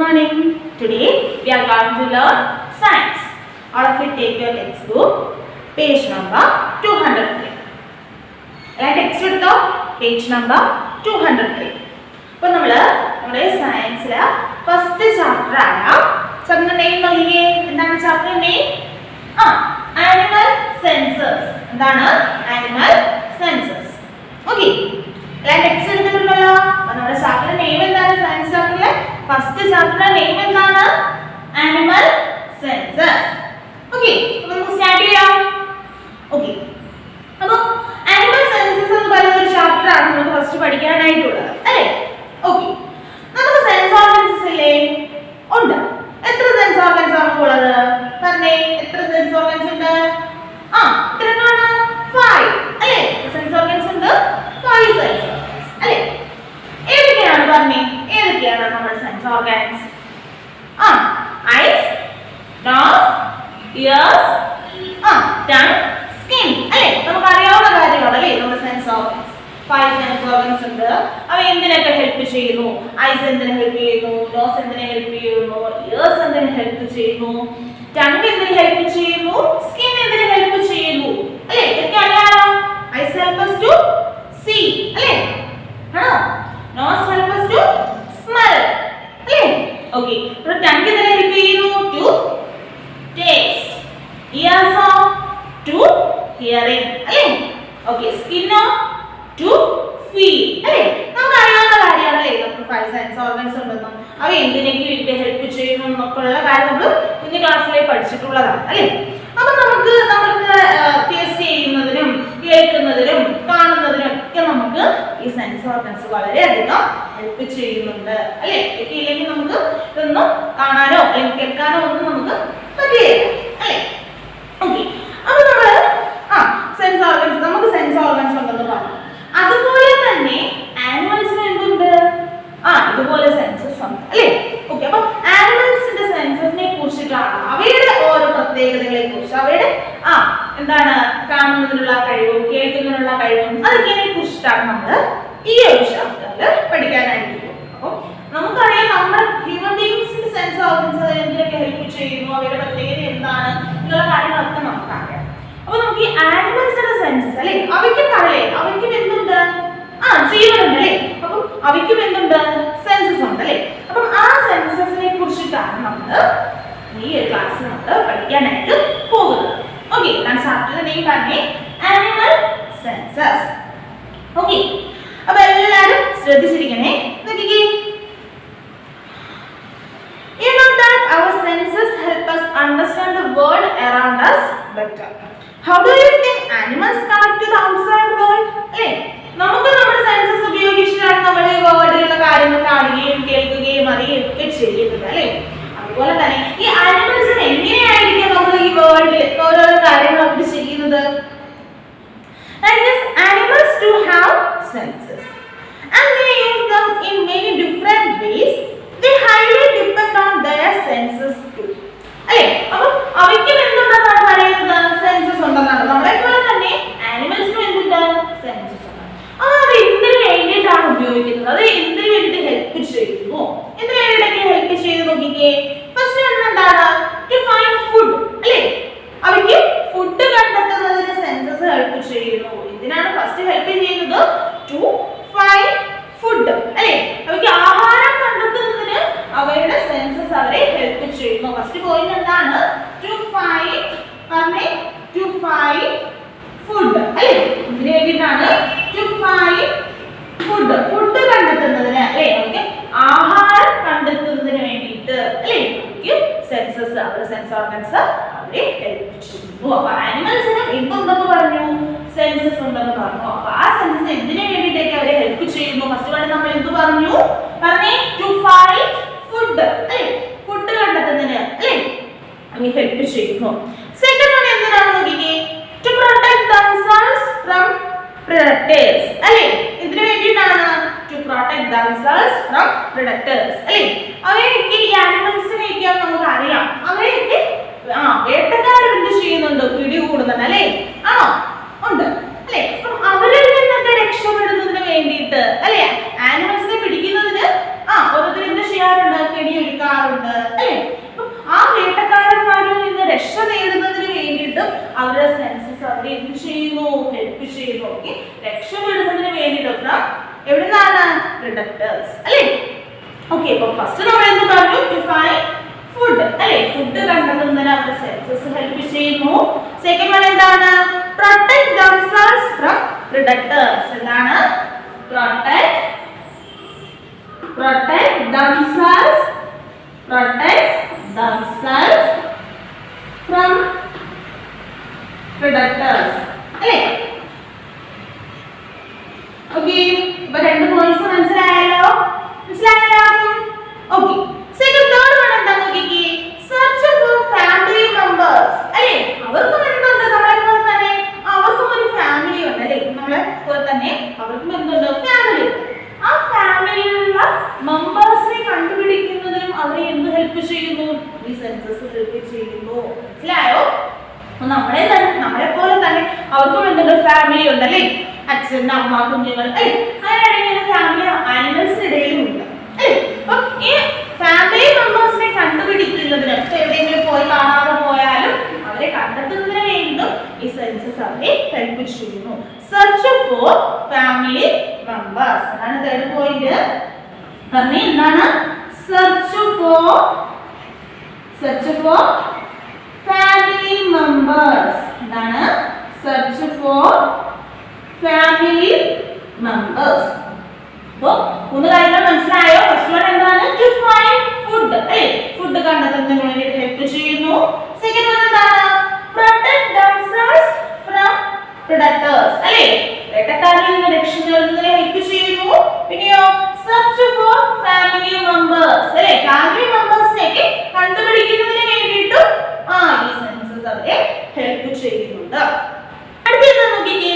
morning. Today we are going to learn science. All of you take your textbook, page number 203. Text എടുത്തോ page number 203. അപ്പോൾ നമ്മൾ സയൻസിലെ first chapter ആണ്. Chapter name നോക്കിയേ. എന്താണ് chapter name? Animal senses. എന്താണ്? Animal senses. Okay. Text എടുത്തിട്ടുണ്ടല്ലോ. അപ്പോൾ നമ്മുടെ ചാപ്റ്റർ നെയിം എന്താണ്? സയൻസ് ചാപ്റ്ററിലെ ഫസ്റ്റ് ചാപ്റ്റർ നെയിം എന്താണ്? Animal senses. ഓക്കേ. അപ്പോൾ നമുക്ക് സ്റ്റാർട്ട് ചെയ്യാം. ഓക്കേ. അപ്പോൾ ആനിമൽ സെൻസസ് എന്ന് പറയുന്ന ഒരു ചാപ്റ്റർ ആണ് നമുക്ക് ഫസ്റ്റ് പഠിക്കാനായിട്ടുള്ളത്. അല്ലേ? ഓക്കേ. നമുക്ക് സെൻസ് ഓർഗൻസ് ഇല്ലേ? ഉണ്ട്. എത്ര സെൻസ് ഓർഗൻസ് ആണ് ഉള്ളത്? പറഞ്ഞേ, എത്ര സെൻസ് ഓർഗൻസ് ഉണ്ട്? എത്രയാണ്? 5. അല്ലേ? സെൻസ് ഓർഗൻസ് ഉണ്ട്. 5 സെൻസ് ഓർഗൻസ്. അല്ലേ? ഏതൊക്കെയാണ് പറഞ്ഞേ? ഏതൊക്കെയാണ് നമ്മുടെ sense organs? Eyes, nose, ears, tongue, skin. അല്ലേ? നമുക്ക് അറിയാവുന്ന കാര്യമാണ് അല്ലേ നമ്മുടെ സെൻസ് ഓർഗൻസ്. 5 സെൻസ് ഓർഗൻസ് ഉണ്ട്. അവ എന്തിനൊക്കെ ഹെൽപ്പ് ചെയ്യുന്നു? ഐസ് എന്തിനെ ഹെൽപ്പ് ചെയ്യുന്നു? നോസ് എന്തിനെ ഹെൽപ്പ് ചെയ്യുന്നു? ഇയേഴ്സ് എന്തിനെ ഹെൽപ്പ് ചെയ്യുന്നു? ടങ് എന്തിനെ ഹെൽപ്പ് ചെയ്യുന്നു? സ്കിൻ എന്തിനെ ഹെൽപ്പ് ചെയ്യുന്നു? അല്ലേ? ഇതൊക്കെ അറിയാമോ? Eyes help us to see. അല്ലേ? ആണോ? Nose help us to smell. അല്ലേ? ഓക്കേ. അപ്പോൾ ടങ് എന്തിനെ ഹെൽപ്പ് ചെയ്യുന്നു? to taste. ears to hearing. അല്ലേ? ഓക്കേ. skin to feel. അല്ലേ? നമുക്ക് അറിയാവുന്ന കാര്യമാണല്ലേ നമുക്ക് 5 സെൻസ് ഓർഗൻസ് ഉണ്ടെന്നും അവ എന്തിനൊക്കെ വേണ്ടി ഹെൽപ്പ് ചെയ്യുന്നു എന്നൊക്കെയുള്ള കാര്യം നമ്മൾ കുഞ്ഞു ക്ലാസ്സിലേ പഠിച്ചിട്ടുള്ളതാണ്. അല്ലേ? അപ്പൊ നമ്മൾക്ക് ടേസ്റ്റ് ചെയ്യുന്നതിനും കേൾക്കുന്നതിനും കാണുന്നതിനും ഒക്കെ നമുക്ക് ഈ സെൻസ് ഓർഗൻസ് വളരെയധികം ഹെൽപ്പ് ചെയ്യുന്നുണ്ട്. അല്ലേ? ഒക്കെ ഇല്ലെങ്കിൽ നമുക്ക് ഇതൊന്നും കാണാനോ അല്ലെങ്കിൽ കേൾക്കാനോ ഒന്നും നമുക്ക് പറ്റില്ല. അല്ലേ? ഓക്കെ. അപ്പൊ നമ്മള് സെൻസ് ഓർഗൻസ്, നമുക്ക് സെൻസ് ഓർഗൻസ് ഉണ്ടെന്ന് പറഞ്ഞു. അതുപോലെ തന്നെ ആനിമൽസിന് എന്തുണ്ട്? ഇതുപോലെ സെൻസസ് ഉണ്ട്. അല്ലേ? ഓക്കെ. അപ്പൊ ആനിമൽസിന്റെ സെൻസസിനെ കുറിച്ചിട്ടാണ്, അവയുടെ ഓരോ പ്രത്യേകതകളെ കുറിച്ച്, അവയുടെ എന്താണ് കാണുന്നതിനുള്ള കഴിവും കേൾക്കുന്നതിനുള്ള കഴിവും അതൊക്കെ കുറിച്ചിട്ടാണ് നമ്മൾ ഈ ഒരു ചാപ്റ്ററിൽ പഠിക്കാനായിട്ട്. അപ്പൊ നമുക്കറിയാം നമ്മുടെ ഹ്യൂമൻ ബീയിങ്സിന്റെ സെൻസ് ഓർഗൻസ് എന്തിനൊക്കെ ഹെൽപ്പ് ചെയ്യുന്നു, അവയുടെ പ്രത്യേകത എന്താണ് എന്നുള്ള കാര്യങ്ങളൊക്കെ നമുക്കറിയാം. അപ്പൊ നമുക്ക് ഈ ആനിമൽസിന്റെ സെൻസസ് അല്ലേ, അവയ്ക്കും പറയേ, അവയ്ക്കും എന്തുണ്ട്? ജീവനുണ്ട്. അല്ലേ? അപ്പം അവയ്ക്കും എന്തുണ്ട്? സെൻസസ് ഉണ്ട്. അല്ലേ? അപ്പം ആ സെൻസസിനെ കുറിച്ചിട്ടാണ് നമ്മൾ ഈ ക്ലാസ്സിൽ നമ്മൾ പഠിക്കാനായിട്ട് പോകുന്നത്. ഓക്കെ. ഞാൻ ചാപ്റ്ററിന്റെ നെയിം പറഞ്ഞേ, ആനിമൽ സെൻസസ്. ഓക്കെ. അപ്പൊ എല്ലാരും ശ്രദ്ധിച്ചിരിക്കണേ. നോക്കിക്കേ. You know that our senses help us understand the world around us better. How do you think animals connect to the outside world? അല്ലേ? നമുക്ക് നമ്മുടെ സെൻസസ് ഉപയോഗിച്ചിട്ടാണ് നമ്മൾ ഈ വേൾഡിലുള്ള കാര്യങ്ങൾ കാണുകയും കേൾക്കുകയും അറിയുകയും ഒക്കെ ചെയ്യുന്നത്. അല്ലേ? അതുപോലെ തന്നെ ഈ ആനിമൽസിന് എങ്ങനെയായിരിക്കും നമ്മൾ ഈ വേൾഡിൽ ഓരോ കാര്യങ്ങൾ അവർ ചെയ്യുന്നത്? Animals do have senses and they use them in many different ways. They highly depend on their senses too. അല്ലേ? അപ്പോൾ അവയ്ക്കും എന്തുണ്ടെന്നാണ് പറയുന്നത്? സെൻസസ് ഉണ്ടെന്നാണ്. നമ്മളെ പോലെ തന്നെ ആനിമൽസിനും എന്തുണ്ട്? സെൻസസ് ഉണ്ട്. അത് എന്തിനു വേണ്ടിയിട്ടാണ് ഉപയോഗിക്കുന്നത്? അത് എന്തിനു വേണ്ടിയിട്ട് ഹെൽപ്പ് ചെയ്യുന്നു? എന്തിനു വേണ്ടിയിട്ടൊക്കെ ഹെൽപ്പ് ചെയ്ത് നോക്കിക്കേ. ഫസ്റ്റ് എന്താണ്? To find food. അല്ലേ? അവയ്ക്ക് ഫുഡ് കണ്ടെത്തുന്നതിന് സെൻസസ് ഹെൽപ്പ് ചെയ്യുന്നു. എന്തിനാണ് ഫസ്റ്റ് ഹെൽപ്പ് ചെയ്യുന്നത്? To find food. അല്ലേ? അവയ്ക്ക് ആഹാരം കണ്ടെത്തുന്നതിന് അവയുടെ സെൻസസ് അവരെ ഹെൽപ്പ് ചെയ്യുന്നു. ഫസ്റ്റ് പോയിന്റ് എന്താണ്? To find food. അല്ലേ? ഇതിനു വേണ്ടിയിട്ടാണ് ടു ഫൈൻഡ് ഫുഡ്. ഫുഡ് കണ്ടെത്തുന്നതിന്, അല്ലേ? അവർക്ക് ആഹാരം കണ്ടെത്തുന്നതിന് വേണ്ടിയിട്ട്, അല്ലേ? അവർക്ക് സെൻസസ്, അവരുടെ സെൻസ് ഓർഗൻസ് അവരെ ഹെൽപ്പ് ചെയ്യുന്നു. അപ്പൊ ആനിമൽസിന് എന്തുണ്ടെന്ന് പറഞ്ഞു? സെൻസസ് ഉണ്ടെന്ന് പറഞ്ഞു. അപ്പൊ ആ സെൻസസ് എന്തിനു വേണ്ടിയിട്ടൊക്കെ അവരെ ഹെൽപ്പ് ചെയ്യുന്നു? ഫസ്റ്റ് വേണ്ടി നമ്മൾ എന്ത് പറഞ്ഞു? പറഞ്ഞേ, ടു ഫൈൻഡ് ഫുഡ്. അല്ലേ? ഫുഡ് കണ്ടെത്തുന്നതിന്, അല്ലേ? അവരെ ഹെൽപ്പ് ചെയ്യുന്നു. സെക്കൻഡ് വൺ എന്തിനാണ് നോക്കിക്കേ? To protect themselves from predators. അല്ലേ? ഇതിനു വേണ്ടിയിട്ടാണ് to protect themselves from predators. അല്ലേ? അവയൊക്കെ ഈ ആനിമൽസിനെയൊക്കെ നമുക്ക് അറിയാം. അവയൊക്കെ വേട്ടക്കാർ എന്ത് ചെയ്യുന്നുണ്ട്? പിടികൂടുന്നുണ്ട്. അല്ലേ? ആണോ? ഉണ്ട്. അല്ലേ? അപ്പം അവരിൽ നിന്നൊക്കെ രക്ഷപ്പെടുന്നതിന് വേണ്ടിയിട്ട്, അല്ലേ? ആനിമൽസിനെ പിടിക്കുന്നതിന് ഓരോരുത്തർ എന്ത് ചെയ്യാറുണ്ട്? കെണിയൊരുക്കാറുണ്ട്. അപ്പോൾ ഫസ്റ്റ് നമ്മൾ എന്ത് പറഞ്ഞു? ടു ഫൈൻഡ് ഫുഡ് അല്ലേ? ഫുഡ് കണ്ടെത്തുന്നതിന് അവരുടെ സെൻസസ് ഹെൽപ്പ് ചെയ്യുന്നു. സെക്കൻഡ് വൺ എന്താണ്? Protect themselves from predators. എന്താണ്? Protect themselves from predators. അല്ലേ? ഓക്കേ, അപ്പോൾ രണ്ട് പോയിന്റ്സ് മനസ്സിലായല്ലോ? ഓക്കേ. സെക്കൻഡ് തേർഡ് വൺ എന്താ നോക്കിക്കേ? Search for family members. അല്ലേ? അവർക്കും എന്തുണ്ട്? നമ്മളെ പോലെ തന്നെ അവർക്കും ഒരു ഫാമിലി ഉണ്ട് അല്ലേ? നമ്മളെ പോലെ തന്നെ അവർക്കും എന്തുണ്ട്? ഫാമിലി. ആ ഫാമിലിയിലുള്ള മെമ്പേഴ്സിനെ കണ്ടുപിടിക്കുന്നതിനും അവരെ എന്ത് ഹെൽപ്പ് ചെയ്യുന്നു? ഈ സെൻസസ് ഹെൽപ്പ് ചെയ്യുന്നു. മനസ്സിലായോ? നമ്മളെ പോലെ തന്നെ അവർക്കും എന്തുണ്ട്? ഫാമിലി ഉണ്ടല്ലേ? അച്ഛൻ, അമ്മ, കുഞ്ഞുങ്ങൾ അല്ലേ? അങ്ങനെയാണെങ്കിൽ ഫാമിലി ആനിമൽസിന്റെ ഇടയിലും ഉണ്ട് അല്ലേ? അപ്പൊ ഈ ഫാമിലി മെമ്പേഴ്സിനെ കണ്ടുപിടിക്കുന്നതിന് എവിടെയെങ്കിലും പോയി കാണാതെ പോയാലും അവരെ കണ്ടെത്തുന്നതിന് വേണ്ടിയും ഈ സെൻസസ് അവരെ ഹെൽപ്പ് ചെയ്യുന്നു. Search for family members. അതാണ് തേർഡ് പോയിന്റ്. പറഞ്ഞേ എന്താണ്? Search for family members. എന്താണ്? Search for family members. അപ്പോൾ മൂന്ന് കാര്യങ്ങൾ മനസ്സിലായോ? ഫസ്റ്റ് വൺ എന്താണ്? ടു ഫൈൻഡ് ഫുഡ് അല്ലേ? ഫുഡ് കണ്ടെത്തുന്നതിന് വേണ്ടി ഹെൽപ്പ് ചെയ്യുന്നു. സെക്കൻഡ് വൺ എന്താണ്? പ്രൊട്ടക്ട് themselves from predators അല്ലേ? വേട്ടക്കാരിൽ നിന്ന് രക്ഷ നേടുന്നതിന് ഹെൽപ്പ് ചെയ്യുന്നു. പിന്നെയോ സെർച്ച് ഫോർ ഫാമിലി മെമ്പേഴ്സ് അല്ലേ? ഫാമിലി മെമ്പേഴ്സിനെ കണ്ടുപിടിക്കുന്നതിന് വേണ്ടിയിട്ടും ഈ സെൻസസ് അവരെ ഹെൽപ്പ് ചെയ്യുന്നുണ്ട്. അടുത്തത് നോക്കിക്കേ.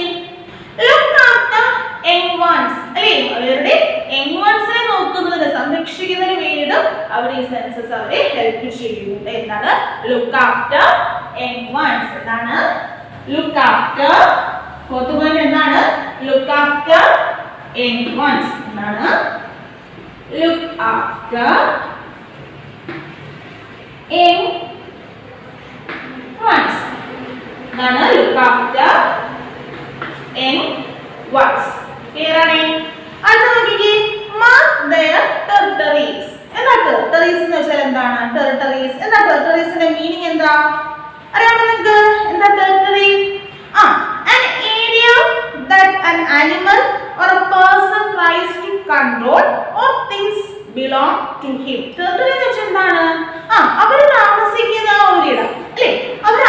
Look after young ones അല്ലേ? അവരുടെ young onesനെ നോക്കുന്നതിന് സംരക്ഷിക്കുന്നതിന് വേണ്ടിയിട്ട് അവർ ഈ സെൻസസ് അവരെ ഹെൽപ്പ് ചെയ്യുന്നുണ്ട്. എന്താണ്? Look after young ones. എന്താണ്? Look after. ഫോർത്ത് പോയിന്റ് എന്താണ്? Look after young ones. എന്താണ്? Look after young ones. എന്താണ്? Look after young ones. Clear ആണ്? അടുത്ത നോക്കിക്കേ. Mark their territories. എന്താ territories എന്ന് വെച്ചാൽ എന്താണ്? territories എന്താ? territoriesന്റെ മീനിങ് എന്താ? അറിയാമോ നിങ്ങൾക്ക്? എന്താ territory? An area that an animal or a person tries to control or things belong to him. territory എന്ന് വെച്ചാൽ എന്താണ്? അവർ താമസിക്കുന്ന ആ ഒരു ഇടം അല്ലേ? അവർ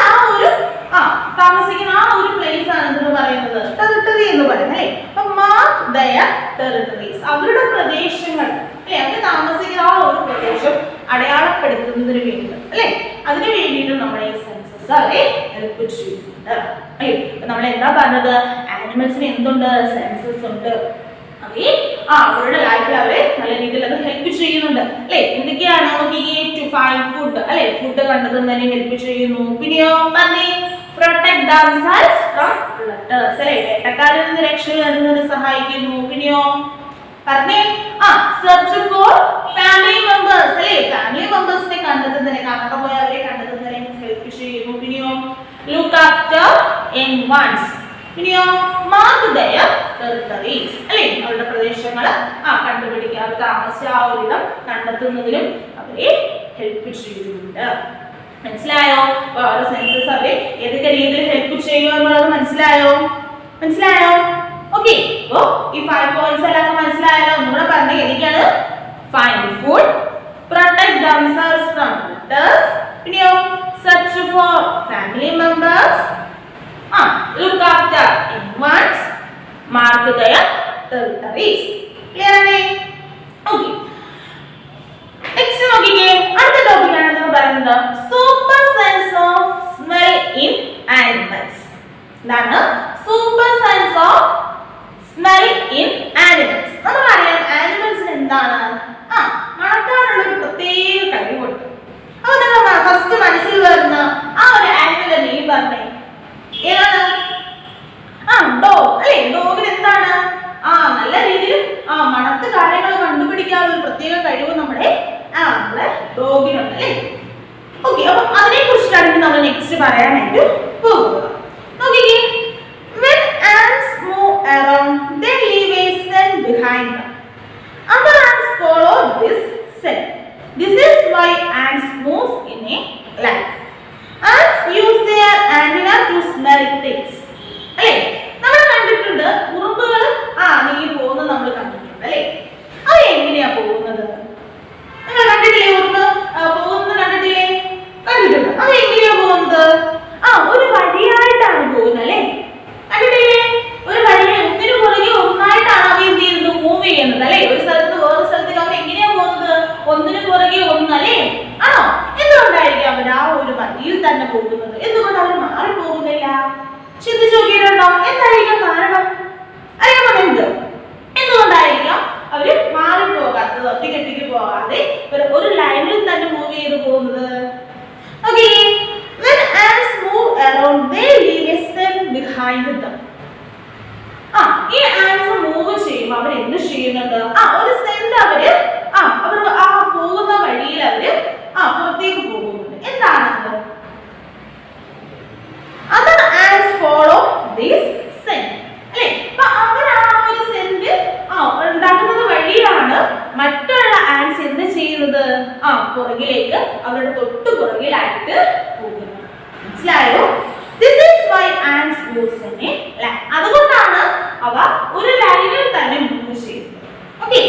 താമസിക്കുന്ന ആ ഒരു പ്ലേസ് ആണ് എന്ന് പറയുന്നത് ടെറിട്ടറി എന്ന് പറയുന്നത് അല്ലേ? അപ്പൊ മാർക്ക് ദയർ ടെറിട്ടറീസ്. അവരുടെ പ്രദേശങ്ങൾ അല്ലേ? അവർ താമസിക്കുന്ന ആ ഒരു പ്രദേശം അടയാളപ്പെടുത്തുന്നതിന് വേണ്ടി അല്ലേ? അതിനു വേണ്ടിയിട്ട് നമ്മുടെ ഈ സെൻസസ് അവരെ ഹെൽപ്പ് ചെയ്യുന്നുണ്ട് അല്ലേ? നമ്മൾ എന്താ പറഞ്ഞത്? ആനിമൽസിന് എന്തുണ്ട്? സെൻസസ് ഉണ്ട്. അവരുടെ ലൈഫിൽ അവരെ നല്ല രീതിയിൽ അത് ഹെൽപ്പ് ചെയ്യുന്നുണ്ട് അല്ലേ? എന്തൊക്കെയാണ് നോക്കിക്കേ? ടു ഫൈൻഡ് ഫുഡ് അല്ലേ? ഫുഡ് കണ്ടെത്തുന്നതിനെ ഹെൽപ്പ് ചെയ്യുന്നു. പിന്നെയോ പറഞ്ഞേ പ്രൊട്ടക്ട് themselves from predators അല്ലേ? വേട്ടക്കാരിൽ നിന്ന് രക്ഷ നേടുന്നതിന് സഹായിക്കുന്നു. പിന്നെയോ പറഞ്ഞേ സെർച്ച് ഫോർ ഫാമിലി മെമ്പേഴ്സ് അല്ലേ? ഫാമിലി മെമ്പേഴ്സിനെ കണ്ടെത്തുന്നതിനെ കാണാതെ പോയ അവരെ കണ്ടെത്തുന്നതിനെ ഹെൽപ്പ് ചെയ്യുന്നു. പിന്നെയോ ലുക്ക് ആഫ്റ്റർ യങ് വൺസ്. പിന്നെയോ മാർക്ക് ദയർ ടെറിട്ടറീസ് അല്ലേ? അവരുടെ പ്രദേശങ്ങൾ കണ്ടുപിടിക്കുക, അവർ താമസിച്ച ആ ഒരിടം കണ്ടെത്തുന്നതിനും അവരെ ഹെൽപ്പ് ചെയ്യുന്നുണ്ട്. മനസ്സിലായോ? സെൻസസ് അവരെ ഏതൊക്കെ രീതിയിൽ ഹെൽപ്പ് ചെയ്യുക എന്നുള്ളത് മനസ്സിലായോ? ഓക്കെ, അപ്പോ ഈ 5 പോയിന്റ്സ് എല്ലാം മനസ്സിലായല്ലോ? ഒന്നുകൂടെ പറഞ്ഞേ. ഏതൊക്കെയാണ്? Find food, protect themselves from predators, പിന്നെയോ search for family members, look after young ones, mark their territories. Clear ആണ്? ഓക്കെ, നെക്സ്റ്റ് നോക്കിക്കേ. അടുത്ത ടോപ്പിക് ആണ് നമ്മൾ പറയുന്നത് super sense of smell in animals. എന്താണ് super sense of smell in animals? നമുക്കറിയാം ആനിമൽസിന് എന്താണ് മണക്കാനുള്ള ഒരു പ്രത്യേക കഴിവുണ്ട്. അപ്പൊ നിങ്ങൾ ഫസ്റ്റ് മനസ്സിൽ വരുന്ന ആ ഒരു ആനിമലിന്റെ നെയിം പറഞ്ഞേ. ഏതാണ്? ഡോഗ് അല്ലേ? ഡോഗിന് എന്താണ് നല്ല രീതിയിൽ മണത്ത് കാര്യങ്ങൾ കണ്ടുപിടിക്കാനുള്ള ഒരു പ്രത്യേക കഴിവ് നമ്മുടെ ഡോഗിനുണ്ട് അല്ലേ? ഓക്കെ, അപ്പൊ അതിനെ കുറിച്ചിട്ടാണ് നമ്മൾ നെക്സ്റ്റ് പറയാനായിട്ട് പോകുന്നത്. നോക്കിക്കേ. When ants move around, they leave a scent behind them. Other ants follow this scent. why ants move in a line. Ants use their antenna to smell things. അല്ലേ, നമ്മൾ കണ്ടിട്ടുണ്ട് ഉറുമ്പുകൾ നീങ്ങി പോകുന്നത് നമ്മൾ കണ്ടിട്ടുണ്ട് അല്ലേ. അത് എങ്ങനെയാ പോകുന്നത്? നിങ്ങൾ കണ്ടിട്ടില്ലേ? ഉറുമ്പ് പോകുന്നത് കണ്ടിട്ടില്ലേ? കണ്ടിട്ടുണ്ട്. അത് എങ്ങനെയാ പോകുന്നത്? ഒരു വഴിയായിട്ടാണ് പോകുന്നത് അല്ലേ. കണ്ടിട്ടില്ലേ? ഒരു വഴി ഒന്നിനു പുറകെ ഒന്നായിട്ടാണ് അവ എന്ത് ചെയ്യുന്നത്? മൂവ് ചെയ്യുന്നത് അല്ലേ. ഒരു സ്ഥലത്ത് വേറെ സ്ഥലത്തേക്ക് അവർ എങ്ങനെയാ പോകുന്നത്? ഒന്നിനു പുറകെ ഒന്ന് അല്ലേ. ആണോ? എന്തുകൊണ്ടായിരിക്കും അവർ ആ ഒരു വഴിയിൽ തന്നെ പോകുന്നത്? എന്തുകൊണ്ട് അവർ മാറി പോകുന്നില്ല? ചിന്തിച്ചു നോക്കിയിട്ടുണ്ടോ? എന്തായിരിക്കും കാരണം? അറിയാമോ നിങ്ങൾക്ക്? എന്തുകൊണ്ടായിരിക്കാം അവര് മാറിപ്പോകാത്തത്, ഒറ്റയ്ക്ക് പോകാതെ ഒരു ലൈനിൽ തന്നെ മൂവ് ചെയ്ത് പോകുന്നത്? Okay, when ants move around, they leave a scent behind them. ഈ ants മൂവ് ചെയ്യുമ്പോൾ അവർ എന്ത് ചെയ്യുന്നുണ്ട്? ഒരു സെന്റ് അവര് അവർ പോകുന്ന വഴിയിൽ അവര് പുറത്തേക്ക് പോകുന്നുണ്ട്. എന്താണത്? Other ants follow this scent. അല്ലേ? അപ്പൊ അവർ ഒരു സെന്റ് ഉണ്ടാക്കുന്നത് വഴിയാണ് മറ്റുള്ള ആൻസ് എന്ത് ചെയ്യുന്നത്? പുറകിലേക്ക്, അവരുടെ തൊട്ട് പുറകിലായിട്ട് പോകുന്നത്. മനസ്സിലായോ? This is why ants move in a line. അതുകൊണ്ടാണ് അവ ഒരു ലൈനിൽ തന്നെ മൂവ് ചെയ്യുന്നത്. Okay.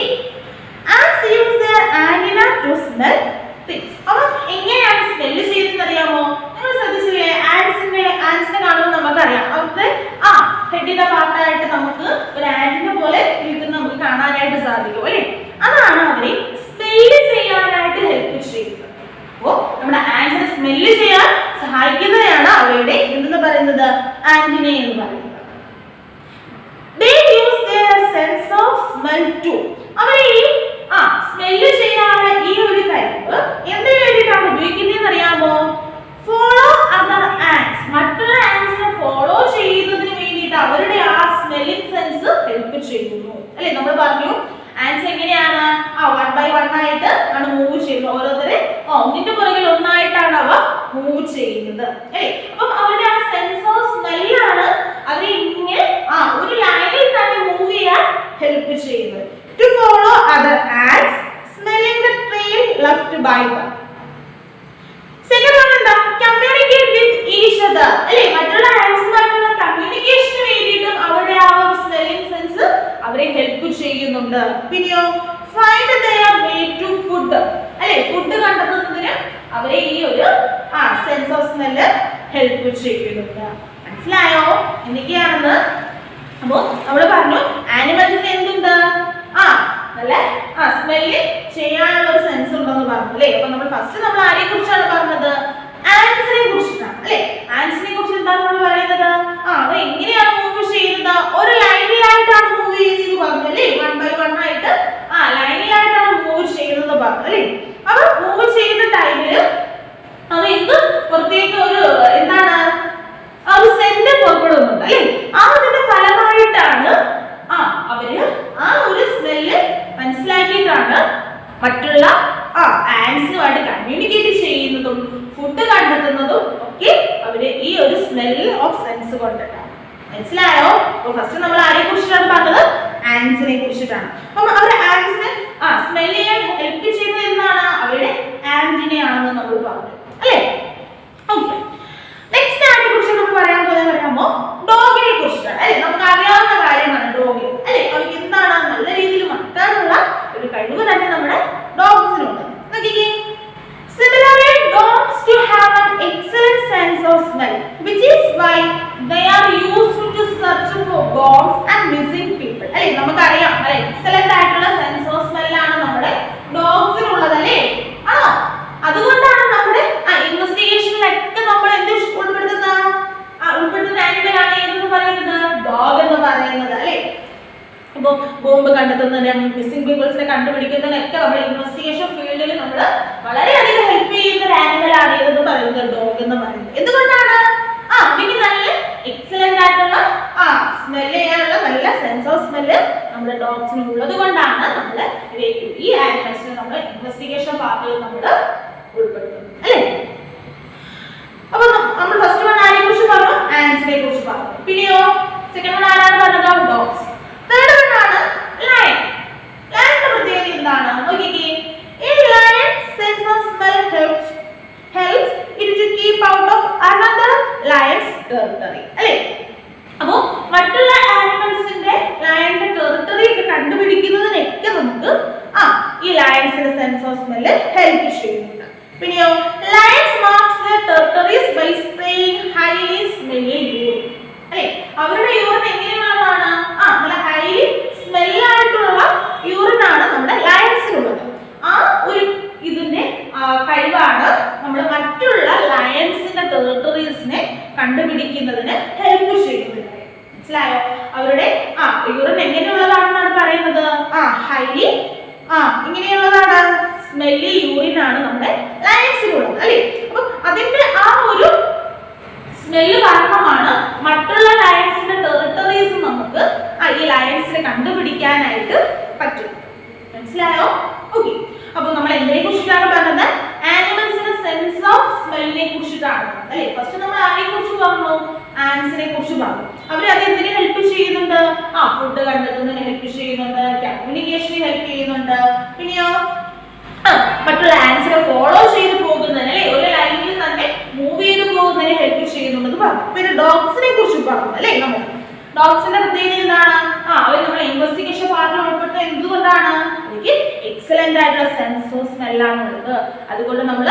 Ants use their antenna to smell things. അവ എങ്ങനെയാണ് സ്മെല്ല് ചെയ്യുന്നത് അറിയാമോ? നിങ്ങൾ ശ്രദ്ധിച്ചില്ലേ? ആൻസിനെ കാണുമ്പോൾ നമുക്കറിയാം അവരുടെ ഹെഡിന്റെ പാർട്ടായിട്ട് നമുക്ക് ഒരു ആന്റിന പോലെ ഇരിക്കുന്ന നമുക്ക് കാണാനായിട്ട് സാധിക്കും അല്ലേ. അതാണ് അവരെ സ്മെല്ല് ചെയ്യാനായിട്ട് ഹെൽപ്പ് ചെയ്യുന്നത്. അപ്പോൾ നമ്മുടെ ആന്റിനെ സ്മെല്ല് ചെയ്യാൻ സഹായിക്കുന്നതാണ് അവയുടെ എന്തെന്ന് പറയുന്നത്? ആന്റിന എന്ന് പറയുന്നത്. They use their sense of smell too. അവരെ ഈ സ്മെല്ല് ചെയ്യാനുള്ള ഈ ഒരു കഴിവ് എന്തിനു വേണ്ടിയിട്ടാണ് ഉപയോഗിക്കുന്നതെന്ന് അറിയാമോ? Follow other ants. മറ്റുള്ള ആൻസിനെ ഫോളോ ചെയ്യുന്നതിന് വേണ്ടിയിട്ട് അവരുടെ ആ സ്മെല്ലിംഗ് സെൻസ് ഹെൽപ്പ് ചെയ്യുന്നു അല്ലേ. നമ്മൾ പറഞ്ഞു ആൻസ് എങ്ങനെയാണ് വൺ ബൈ വൺ ആയിട്ട് ആണ് മൂവ് ചെയ്യുന്നത്. ഓരോരുത്തരെ ഒന്നിന്റെ പുറകിൽ ഒന്നായിട്ടാണ് അവ മൂവ് ചെയ്യുന്നത് അല്ലേ. അപ്പം അവരുടെ ആ സെൻസ് ഓഫ് സ്മെല്ലാണ് അവരെ ഇങ്ങനെ ഒരു ലൈനിൽ തന്നെ മൂവ് ചെയ്യാൻ ഹെൽപ്പ് ചെയ്യുന്നത്. To follow other ants, smelling the trail left by them. Second one എന്താ? Communicate with each other. അല്ലേ, മറ്റുള്ള ആൻസുമായിട്ടുള്ള കമ്മ്യൂണിക്കേഷന് വേണ്ടിയിട്ടും അവരുടെ ആ ഒരു സ്മെല്ലിംഗ് സെൻസ് അവരെ ഹെൽപ്പ് ചെയ്യുന്നുണ്ട്. പിന്നെയോ find their way to food. അല്ലേ, ഫുഡ് കണ്ടെത്തുന്നതിന് അവരെ ഈ ഒരു സെൻസ് ഓഫ് സ്മെല്ല് ഹെൽപ്പ് ചെയ്യുന്നുണ്ട്. മനസ്സിലായോ എന്തൊക്കെയാണെന്ന്? അപ്പോൾ നമ്മൾ പറഞ്ഞു ആനിമൽസിന് എന്തുണ്ട്? നല്ല സ്മെല്ല് ചെയ്യാനുള്ള ഒരു സെൻസ് ഉണ്ടെന്ന് പറഞ്ഞു അല്ലേ. അപ്പൊ നമ്മൾ ഫസ്റ്റ് നമ്മൾ ആരെ കുറിച്ചാണ് പറഞ്ഞത്? ആൻസിനെ കുറിച്ചിട്ടാണ് അല്ലേ. ആൻസിനെ കുറിച്ച് എന്താണ് നമ്മൾ പറയുന്നത്? അവ എങ്ങനെയാണ് മൂവ് ചെയ്യുന്നത്? ഒരു ലൈനിലായിട്ടാണ് മൂവ് ചെയ്യുന്നത് പറഞ്ഞു അല്ലേ. വൺ ബൈ വൺ ആയിട്ട് ലൈനിലായിട്ടാണ് മൂവ് ചെയ്യുന്നത് പറഞ്ഞു അല്ലേ. അപ്പൊ മൂവ് ചെയ്യുന്ന ടൈമില് അവ എന്ത് പുറത്തേക്ക് ഒരു എന്താണ് ഒരു സെന്റ് പുറപ്പെടുന്നുണ്ട് അല്ലേ. അതിന്റെ ഫലമായിട്ടാണ് അവര് ഒരു സ്മെല്ല് മനസ്സിലാക്കിയിട്ടാണ് മറ്റുള്ള ആൻസുമായിട്ട് കമ്മ്യൂണിക്കേറ്റ് ചെയ്യുന്നതും ഫുഡ് കണ്ടെത്തുന്നതും ഒക്കെ അവര് ഈ ഒരു സ്മെൽ ഓഫ് സെൻസ് കൊണ്ടിട്ടാണ്. മനസ്സിലായോ? അപ്പൊ ഫസ്റ്റ് നമ്മൾ ആരെ കുറിച്ചിട്ടാണ് പറഞ്ഞത്? ആൻസിനെ കുറിച്ചിട്ടാണ്. അപ്പം അവര് ആൻസിനെ സ്മെൽ ചെയ്യാൻ ഹെൽപ്പ് ചെയ്യുന്നത് എന്താണ്? അവരുടെ ആന്റിനയാണെന്ന് നമ്മൾ പറഞ്ഞു അല്ലേ. ഓക്കെ, നെക്സ്റ്റ് ആരെ കുറിച്ച് നമ്മൾ പറയാൻ പോകുന്നത് അറിയാമോ? ഡോഗിനെ കുറിച്ചിട്ടാണ് അല്ലെ. നമുക്ക് അറിയാവുന്ന കാര്യമാണ് ഡോഗ് അല്ലെ. അവർക്ക് എന്താണ് നല്ല രീതിയിൽ മറക്കാനുള്ള ഒരു കഴിവ് തന്നെ നമ്മുടെ ഡോഗ്സിനുണ്ട്. നോക്കിക്കേ, similarly dogs to have an excellent sense of smell, which is why they are used to search for bones and missing people അല്ലെ. നമുക്കറിയാം അല്ലെ, എക്സലന്റ് ആയിട്ടുള്ള സെൻസ് ഓഫ് സ്മെൽ ആണ് നമ്മുടെ ഡോഗ്സിനുള്ളത് അല്ലേ. അതുകൊണ്ടാണ് നമ്മുടെ ഇൻവെസ്റ്റിഗേഷനിലൊക്കെ നമ്മൾ എന്ത് ഉൾപ്പെടുത്തുന്ന ആനിമൽ ആണ് എന്ന് പറയുന്നത്? ഡോഗ് എന്ന് പറയുന്നത് അല്ലേ. ഇപ്പൊ ബോംബ് കണ്ടെത്തുന്നതിനും മിസ്സിംഗ് പീപ്പിൾസിനെ കണ്ടുപിടിക്കുന്നതിനൊക്കെ നമ്മുടെ ഇൻവെസ്റ്റിഗേഷൻ ഫീൽഡിൽ നമ്മൾ വളരെയധികം ഹെൽപ്പ് ചെയ്യുന്ന ഒരു ആനിമൽ ആണ് എന്ന് പറയുന്നത് ഡോഗ് എന്ന് പറയുന്നത്. എന്തുകൊണ്ടാണ്? പിന്നെ നല്ല എക്സലന്റ് ആയിട്ടുള്ള സ്മെല് ചെയ്യാനുള്ള നല്ല സെൻസ് ഓഫ് സ്മെല്ല് നമ്മുടെ ഡോഗ്സിന് ഉള്ളത് കൊണ്ടാണ് നമ്മൾ ഈ ആനിമൽസിനെ നമ്മൾ ഇൻവെസ്റ്റിഗേഷൻ പാർട്ടിൽ നമ്മൾ ഉൾപ്പെടുത്തുന്നത് അല്ലേ. അപ്പൊ നമ്മൾ ഫസ്റ്റ് വൺ ആരെ കുറിച്ച് പറഞ്ഞു? ആൻസിനെ കുറിച്ച് പറഞ്ഞു. പിന്നെയോ സെക്കൻഡ് വൺ ആരാണ് പറഞ്ഞത്? ഡോഗ്സ്. തേർഡ് വൺ ആണ് ലയൺ. ലയണിന്റെ പ്രത്യേകത എന്താണ്? നോക്കിക്കേ, ഈ lion sense of smell lions territory അല്ലേ. അപ്പോ മറ്റുള്ള ആനിമൽസിന്റെ ലയണിന്റെ ടെറിട്ടറി ഒക്കെ കണ്ടുപിടിക്കുന്നതിനൊക്കെ നമുക്ക് ഈ ലയൺസിന്റെ സെൻസ് ഓഫ് സ്മെല്ല് ഹെൽപ്പ് ചെയ്യുന്നുണ്ട്. പിന്നെയോ lions marks their territories by spraying highly smelly urine അല്ലേ. അവരുടെ യൂറിൻ എങ്ങനെയുള്ളതാണ്? നല്ല ഹൈലി സ്മെല്ലായിട്ടുള്ള യൂറിൻ ആണ് നമ്മുടെ ലയൺസിനുള്ളത്. ആ ഒരു ഇതിന്റെ കഴിവാണ് നമ്മൾ മറ്റുള്ള ലയൺസിന്റെ ടെറിട്ടറീസിനെ കണ്ടുപിടിക്കുന്നതിന് ഹെൽപ്പ് ചെയ്യുന്നത്. മനസ്സിലായോ? അവരുടെ യൂറിൻ എങ്ങനെയുള്ളതാണെന്നാണ് പറയുന്നത്? ഹൈലി ഇങ്ങനെയുള്ളതാണ്, സ്മെല്ലി യൂറിൻ ആണ് നമ്മുടെ ലയൺസിനുള്ളത് അല്ലേ. അപ്പൊ അതിന്റെ ആ ഒരു സ്മെല്ല് കാരണമാണ് മറ്റുള്ള ലയൺസിന്റെ ടെറിട്ടറീസ് നമുക്ക് ഈ ലയൺസിനെ കണ്ടുപിടിക്കാനായിട്ട് പറ്റും. മനസ്സിലായോ? ഓക്കെ. അപ്പൊ നമ്മൾ എന്തിനെ കുറിച്ചിട്ടാണ് പറഞ്ഞത്? ആനിമൽസിന്റെ സെൻസ് ഓഫ് സ്മെല്ലിനെ കുറിച്ചിട്ടാണ് അല്ലേ. ഫസ്റ്റ് നമ്മൾ ആരെ കുറിച്ച് പറഞ്ഞു? ആൻസിനെ കുറിച്ച് പറഞ്ഞു. അവർ അത് എന്തിനെ ഹെൽപ്പ് ചെയ്യുന്നുണ്ട്? ഫുഡ് കണ്ടെത്തുന്നതിന് ഹെൽപ്പ് ചെയ്യുന്നുണ്ട്, കമ്മ്യൂണിക്കേഷന് ഹെൽപ്പ് ചെയ്യുന്നുണ്ട്. പിന്നെയോ മറ്റുള്ള ആൻസിനെ ഫോളോ ചെയ്ത് പോകുന്നതിന് അല്ലെ, ഒരു ലൈനിൽ തന്നെ മൂവ് ചെയ്ത് പോകുന്നതിന് ഹെൽപ്പ് ചെയ്യുന്നുണ്ടെന്ന് പറഞ്ഞു. പിന്നെ ഡോഗ്സിനെ കുറിച്ച് പറഞ്ഞു അല്ലെ. നമ്മൾ ഡോഗ്സിന്റെ പ്രത്യേകത എന്താണ്? അവർ നമ്മൾ ഇൻവെസ്റ്റിഗേഷൻ പാർട്ടിൽ ഉൾപ്പെട്ട എന്തുകൊണ്ടാണ്? എനിക്ക് എക്സലന്റ് ആയിട്ടുള്ള സെൻസ് ഓഫ് സ്മെല്ലാണ് ഉള്ളത്. അതുകൊണ്ട് നമ്മൾ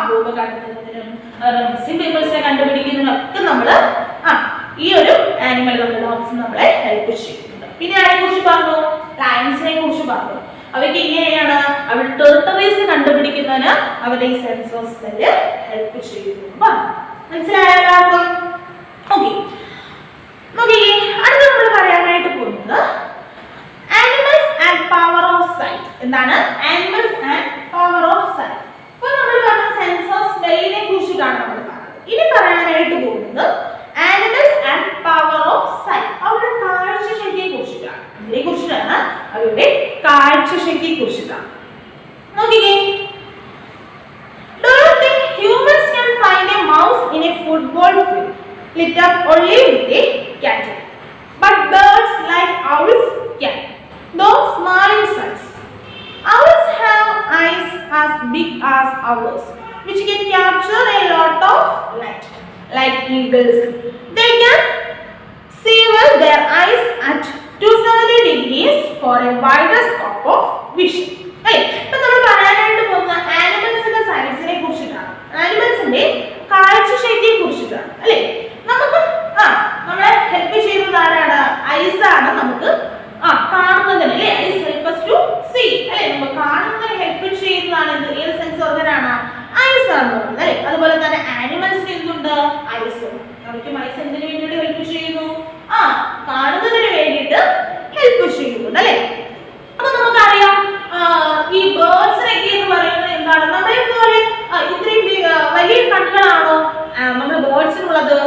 ഗ്രൂപ്പ് കണ്ടെത്തുന്നതിനും സിംപിൾസിനെ കണ്ടുപിടിക്കുന്നതിനും ഒക്കെ നമ്മൾ ഈ ഒരു ആനിമൽ നമ്മുടെ ഡോഗ്സ് നമ്മളെ ഹെൽപ്പ് ചെയ്യുന്നുണ്ട്. പിന്നെ ആരെ കുറിച്ച് പറഞ്ഞു? ലയൺസിനെ കുറിച്ച് പറഞ്ഞു. അവർക്ക് എങ്ങനെയാണ് അവരുടെ ടെറിട്ടറീസ് കണ്ടുപിടിക്കുന്നതിന് അവരുടെ ഈ സെൻസ് ഓഫ് സ്മെല്ല് ഹെൽപ്പ് ചെയ്യുന്നു. മനസ്സിലായോ എല്ലാവർക്കും? ഓക്കെ. അടുത്ത നമ്മൾ പറയാനായിട്ട് പോകുന്നത് animals and power of sight. എന്താണ് animals and power of sight? ഇപ്പൊ നമ്മൾ പറഞ്ഞ സെൻസ് ഓഫ് സ്മെല്ലിനെ കുറിച്ചിട്ടാണ് നമ്മൾ പറഞ്ഞത്. ഇനി പറയാനായിട്ട് പോകുന്നത് animals and power of sight, അവരുടെ കാഴ്ചശക്തിയെ കുറിച്ചിട്ടാണ്. ഇതിനെ കുറിച്ചിട്ടാണ് അവരുടെ കാഴ്ചശക്തിയെ കുറിച്ചിട്ടാണ്. നോക്കിക്കേ. Do you think humans can find a mouse in a football field lit up only with a candle? But birds like owls can, though small in size. Owls have eyes as big as ours, which can capture a lot of light. Like eagles, they can swivel their eyes at 270 degrees for a wider scope of vision. അല്ലേ. ഇപ്പൊ നമ്മൾ പറയാനായിട്ട് പോകുന്ന ആനിമൽസിന്റെ സയൻസിനെ കുറിച്ചിട്ടാണ്, ആനിമൽസിന്റെ കാഴ്ചശക്തിയെ കുറിച്ചിട്ടാണ് അല്ലേ. നമുക്ക് നമ്മളെ ഹെൽപ്പ് ചെയ്യുന്നത് ആരാണ്? ഐസ് ആണ്. നമുക്ക് കാണുന്നതിന് അല്ലേ, eyes help us to see അല്ലേ. നമ്മൾ കാണുന്നതിന് ഹെൽപ്പ് ചെയ്യുന്നതാണ് ഏത് സെൻസ് ഓർഗനാണ്? ഐസ് ആണ് അല്ലേ. അതുപോലെ തന്നെ ആനിമൽസിന് എന്തുണ്ട്? ഐസ്. അവർക്ക് ഐസ് എന്തിനു വേണ്ടിയിട്ട് ഹെൽപ്പ് ചെയ്യുന്നു? കാണുന്നതിന് വേണ്ടിയിട്ട് ഹെൽപ്പ് ചെയ്യുന്നുണ്ട് അല്ലേ. അപ്പൊ നമുക്കറിയാം ഈ ബേർഡ്സിനൊക്കെ എന്ന് പറയുന്നത് എന്താണ്? നമ്മളെ പോലെ ഇത്രയും വലിയ കണ്ണുകളാണോ നമ്മുടെ ബേർഡ്സിനുള്ളത്?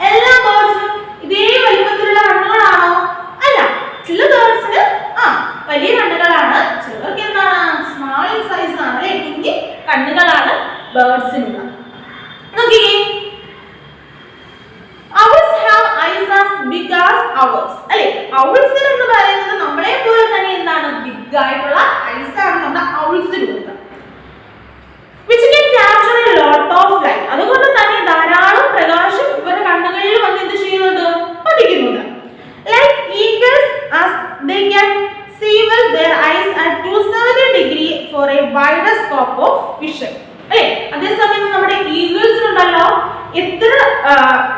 എല്ലാ ബേർഡ്സിനും ഇതേ വലിപ്പത്തിലുള്ള കണ്ണുകളാണോ? അല്ല. ചില ബേർഡ്സിന് വലിയ കണ്ണുകളാണ്, ചിലർക്ക് എന്താണ് സ്മാൾ ഇൻ സൈസ് ആണ് അല്ലെ. കുഞ്ഞി കണ്ണുകളാണ് ബേർഡ്സിനുള്ളത്. നോക്കിക്കേ. Owls have eyes as big as ours അല്ലെ. owls എന്ന് പറയുന്നത് നമ്മളെ പോലെ തന്നെ എന്താണ്? ബിഗ് ആയിട്ടുള്ള ഐസ് ആണ് നമ്മുടെ owlsനുള്ളത്. which can capture a lot of light. അതുകൊണ്ട് തന്നെ ധാരാളം പ്രകാശം ഇവരുടെ കണ്ണുകളിൽ വന്ന് എന്ത് ചെയ്യുന്നുണ്ട്? പതിക്കുന്നുണ്ട്. Like eagles, as they can swivel their eyes at 270 degree for a wider scope of vision. അല്ലേ. അതേസമയം നമ്മുടെ ഈഗിൾസിനുണ്ടല്ലോ എത്ര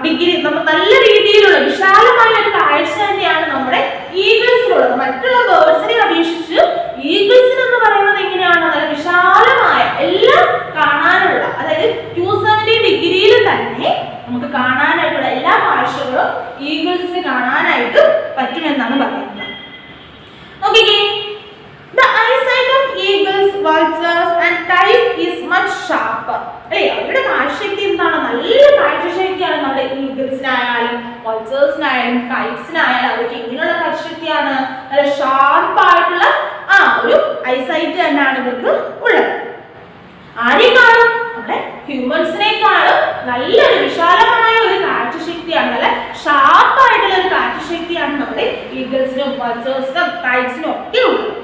ഡിഗ്രി നമ്മൾ നല്ല രീതിയിലുള്ള വിശാലമായ ഒരു കാഴ്ച തന്നെയാണ് നമ്മുടെ ഈഗിൾസിനുള്ളത്. മറ്റുള്ള ബേർഡ്സിനെ അപേക്ഷിച്ച് ഈഗിൾസിന് എന്ന് പറയുന്നത് എങ്ങനെയാണ്? നല്ല വിശാലമായ എല്ലാം കാണാനുള്ള, അതായത് 270 ഡിഗ്രിയിൽ തന്നെ നമുക്ക് കാണാനായിട്ടുള്ള എല്ലാ കാഴ്ചകളും ഈഗിൾസിന് കാണാനായിട്ട് പറ്റുമെന്നാണ് പറയുന്നത്. നോക്കിക്കേ. The eyesight of eagles, vultures and kites is much sharper. അല്ലേ. അവരുടെ കാഴ്ചശക്തി എന്താണ്? നല്ല കാഴ്ചശക്തിയാണ് നമ്മുടെ ഈഗിൾസിനായാലും വൾച്ചേഴ്സിനായാലും കൈറ്റ്സിനായാലും. അവർക്ക് എങ്ങനെയുള്ള കാഴ്ചശക്തിയാണ്? നല്ല ഷാർപ്പായിട്ടുള്ള ഒരു ഐസൈറ്റ് തന്നെയാണ് ഇവർക്ക് ഉള്ളത്. ആരെക്കാളും? നമ്മുടെ ഹ്യൂമൻസിനേക്കാളും നല്ലൊരു വിശാലമായ ഒരു കാഴ്ചശക്തിയാണ്, നല്ല ഷാർപ്പായിട്ടുള്ള ഒരു കാഴ്ചശക്തിയാണ് നമ്മുടെ ഈഗിൾസിനും വൾച്ചേഴ്സിനും കൈറ്റ്സിനും ഒക്കെ ഉള്ളത്.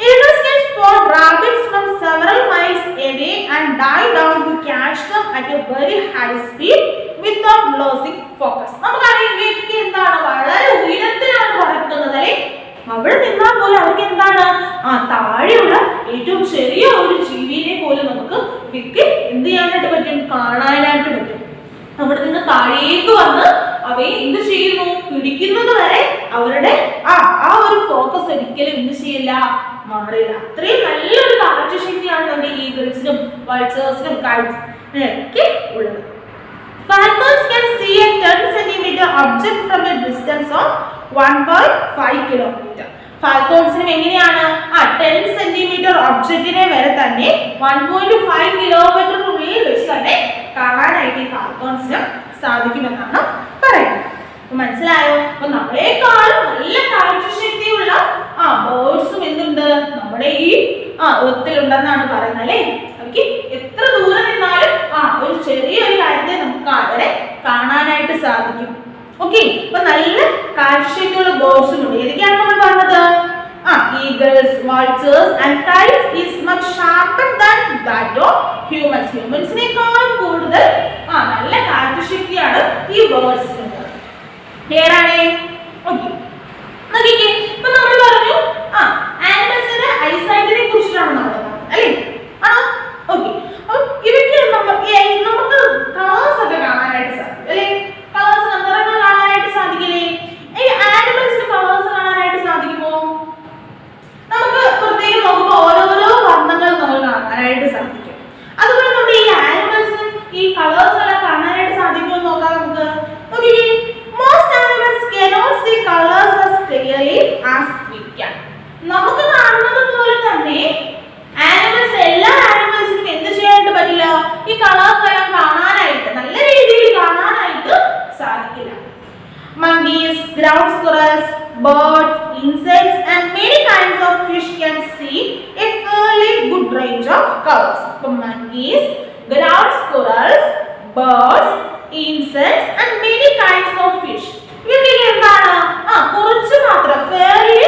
Eagles can spot rabbits from several miles away and dive down to catch them at at a very high speed without losing focus. നമുക്കറിയാം ഇവയൊക്കെ എന്താണ് വളരെ ഉയരത്തിലാണ് പറക്കുന്നത് അല്ലേ? അവിടെ നിന്നാൽ പോലെ അവർക്ക് എന്താണ് താഴെയുള്ള ഏറ്റവും ചെറിയ ഒരു ജീവിയെ പോലും നമുക്ക് ഇവയ്ക്ക് എന്ത് ചെയ്യാനായിട്ട് പറ്റും? കാണാനായിട്ട് പറ്റും. അവിടെ നിന്ന് താഴേക്ക് വന്ന് അവയെ എന്ത് ചെയ്യുന്നു? പിടിക്കുന്നത് വരെ അവരുടെ ആ ഒരു ഫോക്കസ് ഒരിക്കലും എന്ത് ചെയ്യില്ല, മാറില്ല. അത്രയും നല്ലൊരു കാഴ്ചശക്തിയാണ് നമ്മുടെ ഈഗിൾസിനും വൾച്ചേഴ്സിനും ഒക്കെ ഉള്ളത്. Falcons can see a 10 cm object from a distance of 1.5 km. ഫാൽക്കോൺസിനും എങ്ങനെയാണ് 10 സെന്റിമീറ്റർ ഒബ്ജക്റ്റിനെ വരെ തന്നെ 1.5 കിലോമീറ്ററിനുള്ളിൽ വെച്ച് തന്നെ കാണാനായിട്ട് ഈ ഫാൽക്കോൺസിന് സാധിക്കുമെന്നാണ് പറയുന്നത്. മനസ്സിലായോ? അപ്പൊ നമ്മളെക്കാളും നല്ല കാഴ്ചശക്തിയുള്ള ബേർഡ്സും എന്തുണ്ട് നമ്മുടെ ഈ എർത്തിലുണ്ടെന്നാണ് പറയുന്നത് അല്ലേ? അവർക്ക് എത്ര ദൂരം നിന്നാലും ഒരു ചെറിയൊരു കാര്യത്തെ നമുക്ക് അവരെ കാണാനായിട്ട് സാധിക്കും. ഓക്കെ, അപ്പൊ നല്ല കാഴ്ചശക്തിയുള്ള ബേർഡ്സും ഉണ്ട്. ഏതൊക്കെയാണ് നമ്മൾ പറഞ്ഞത്? Eagles, vultures and kites is much sharper than that of humans. ഹ്യൂമൻസിനേക്കാളും കൂടുതൽ നല്ല കാഴ്ചശക്തിയാണ് ഈ ബേർഡ്സിന്. ക്ലിയർ ആണേ? ഓക്കെ, നോക്കിക്കേ. ഇപ്പൊ നമ്മൾ പറഞ്ഞു ആനിമൽസിന്റെ ഐസൈറ്റിനെ കുറിച്ചിട്ടാണ് നമ്മൾ പറഞ്ഞത് അല്ലേ? ആണോ? ഓക്കെ, അപ്പൊ ഇവയ്ക്ക് നമുക്ക് കളേഴ്സ് ഒക്കെ കാണാനായിട്ട് സാധിക്കും അല്ലേ? കളേഴ്സ്, നിറങ്ങൾ കാണാനായിട്ട് സാധിക്കില്ലേ? ഈ ആനിമൽസിന് കളേഴ്സ് കാണാനായിട്ട് സാധിക്കുമോ? നമുക്ക് പ്രത്യേകം നോക്കുമ്പോൾ ഓരോരോ വർണ്ണങ്ങൾ നമ്മൾ കാണാനായിട്ട് സാധിക്കും. അതുപോലെ നമ്മുടെ ഈ ആനിമൽസിന് ഈ കളേഴ്സ് എല്ലാം കാണാനായിട്ട് സാധിക്കുമോ നോക്കാം നമുക്ക്. നോക്കിക്കേ, most animals cannot see colors as clearly as we can. നമുക്ക് കാണുന്നത് പോലെ തന്നെ ആനിമൽസ്, എല്ലാ ആനിമൽസിനും എന്ത് ചെയ്യാനായിട്ട് പറ്റില്ല? ഈ കളേഴ്സ് എല്ലാം കാണാനായിട്ട് നല്ല രീതിയിൽ കാണാനായിട്ട് സാധിക്കില്ല. Monkeys, ground squirrels, birds, insects and many kinds of fish can see a fairly good range of colors. So monkeys, ground squirrels, birds, insects and many kinds of fish. ഇവയ്ക്ക് എന്താണ്? കുറച്ച് മാത്രം fairly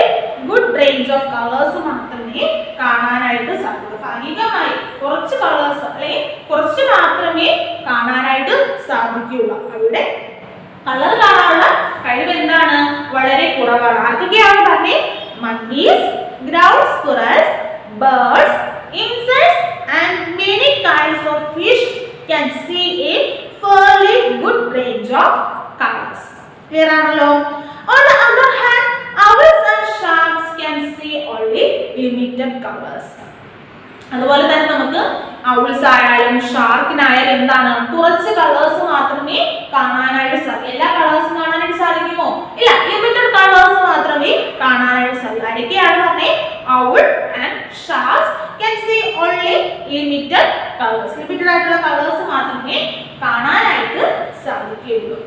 good range of colors മാത്രമേ കാണാനായിട്ട് സാധിക്കൂ. ഭാഗികമായി കുറച്ച് colours അല്ലെങ്കിൽ കുറച്ച് മാത്രമേ കാണാനായിട്ട് സാധിക്കുകയുള്ളൂ. അവയുടെ കളർ കാണാനുള്ള കഴിവ് എന്താണ്? വളരെ കുറവാണ്. ആർക്കൊക്കെയാണ് പറഞ്ഞേ? monkeys, ground squirrels, birds, insects and many kinds of fish can see a fairly good range of colors. Clear ആണല്ലോ? On the other hand, owls and sharks can see only limited colors. അതുപോലെ തന്നെ നമുക്ക് owls ആയാലും ഷാർക്കിനായാലും എന്താണ്? കുറച്ച് colours മാത്രമേ കാണാനായിട്ട് സാധിക്കൂ. എല്ലാ കളേഴ്സും കാണാനായിട്ട് സാധിക്കുമോ? ഇല്ല, ലിമിറ്റഡ് കളേഴ്സ് മാത്രമേ കാണാനായിട്ട് സാധിക്കൂ. ആരൊക്കെയാണ് പറഞ്ഞേ? Owl and sharks can see only limited colors. Limited ആയിട്ടുള്ള കളേഴ്സ് മാത്രമേ കാണാനായിട്ട് സാധിക്കുകയുള്ളൂ.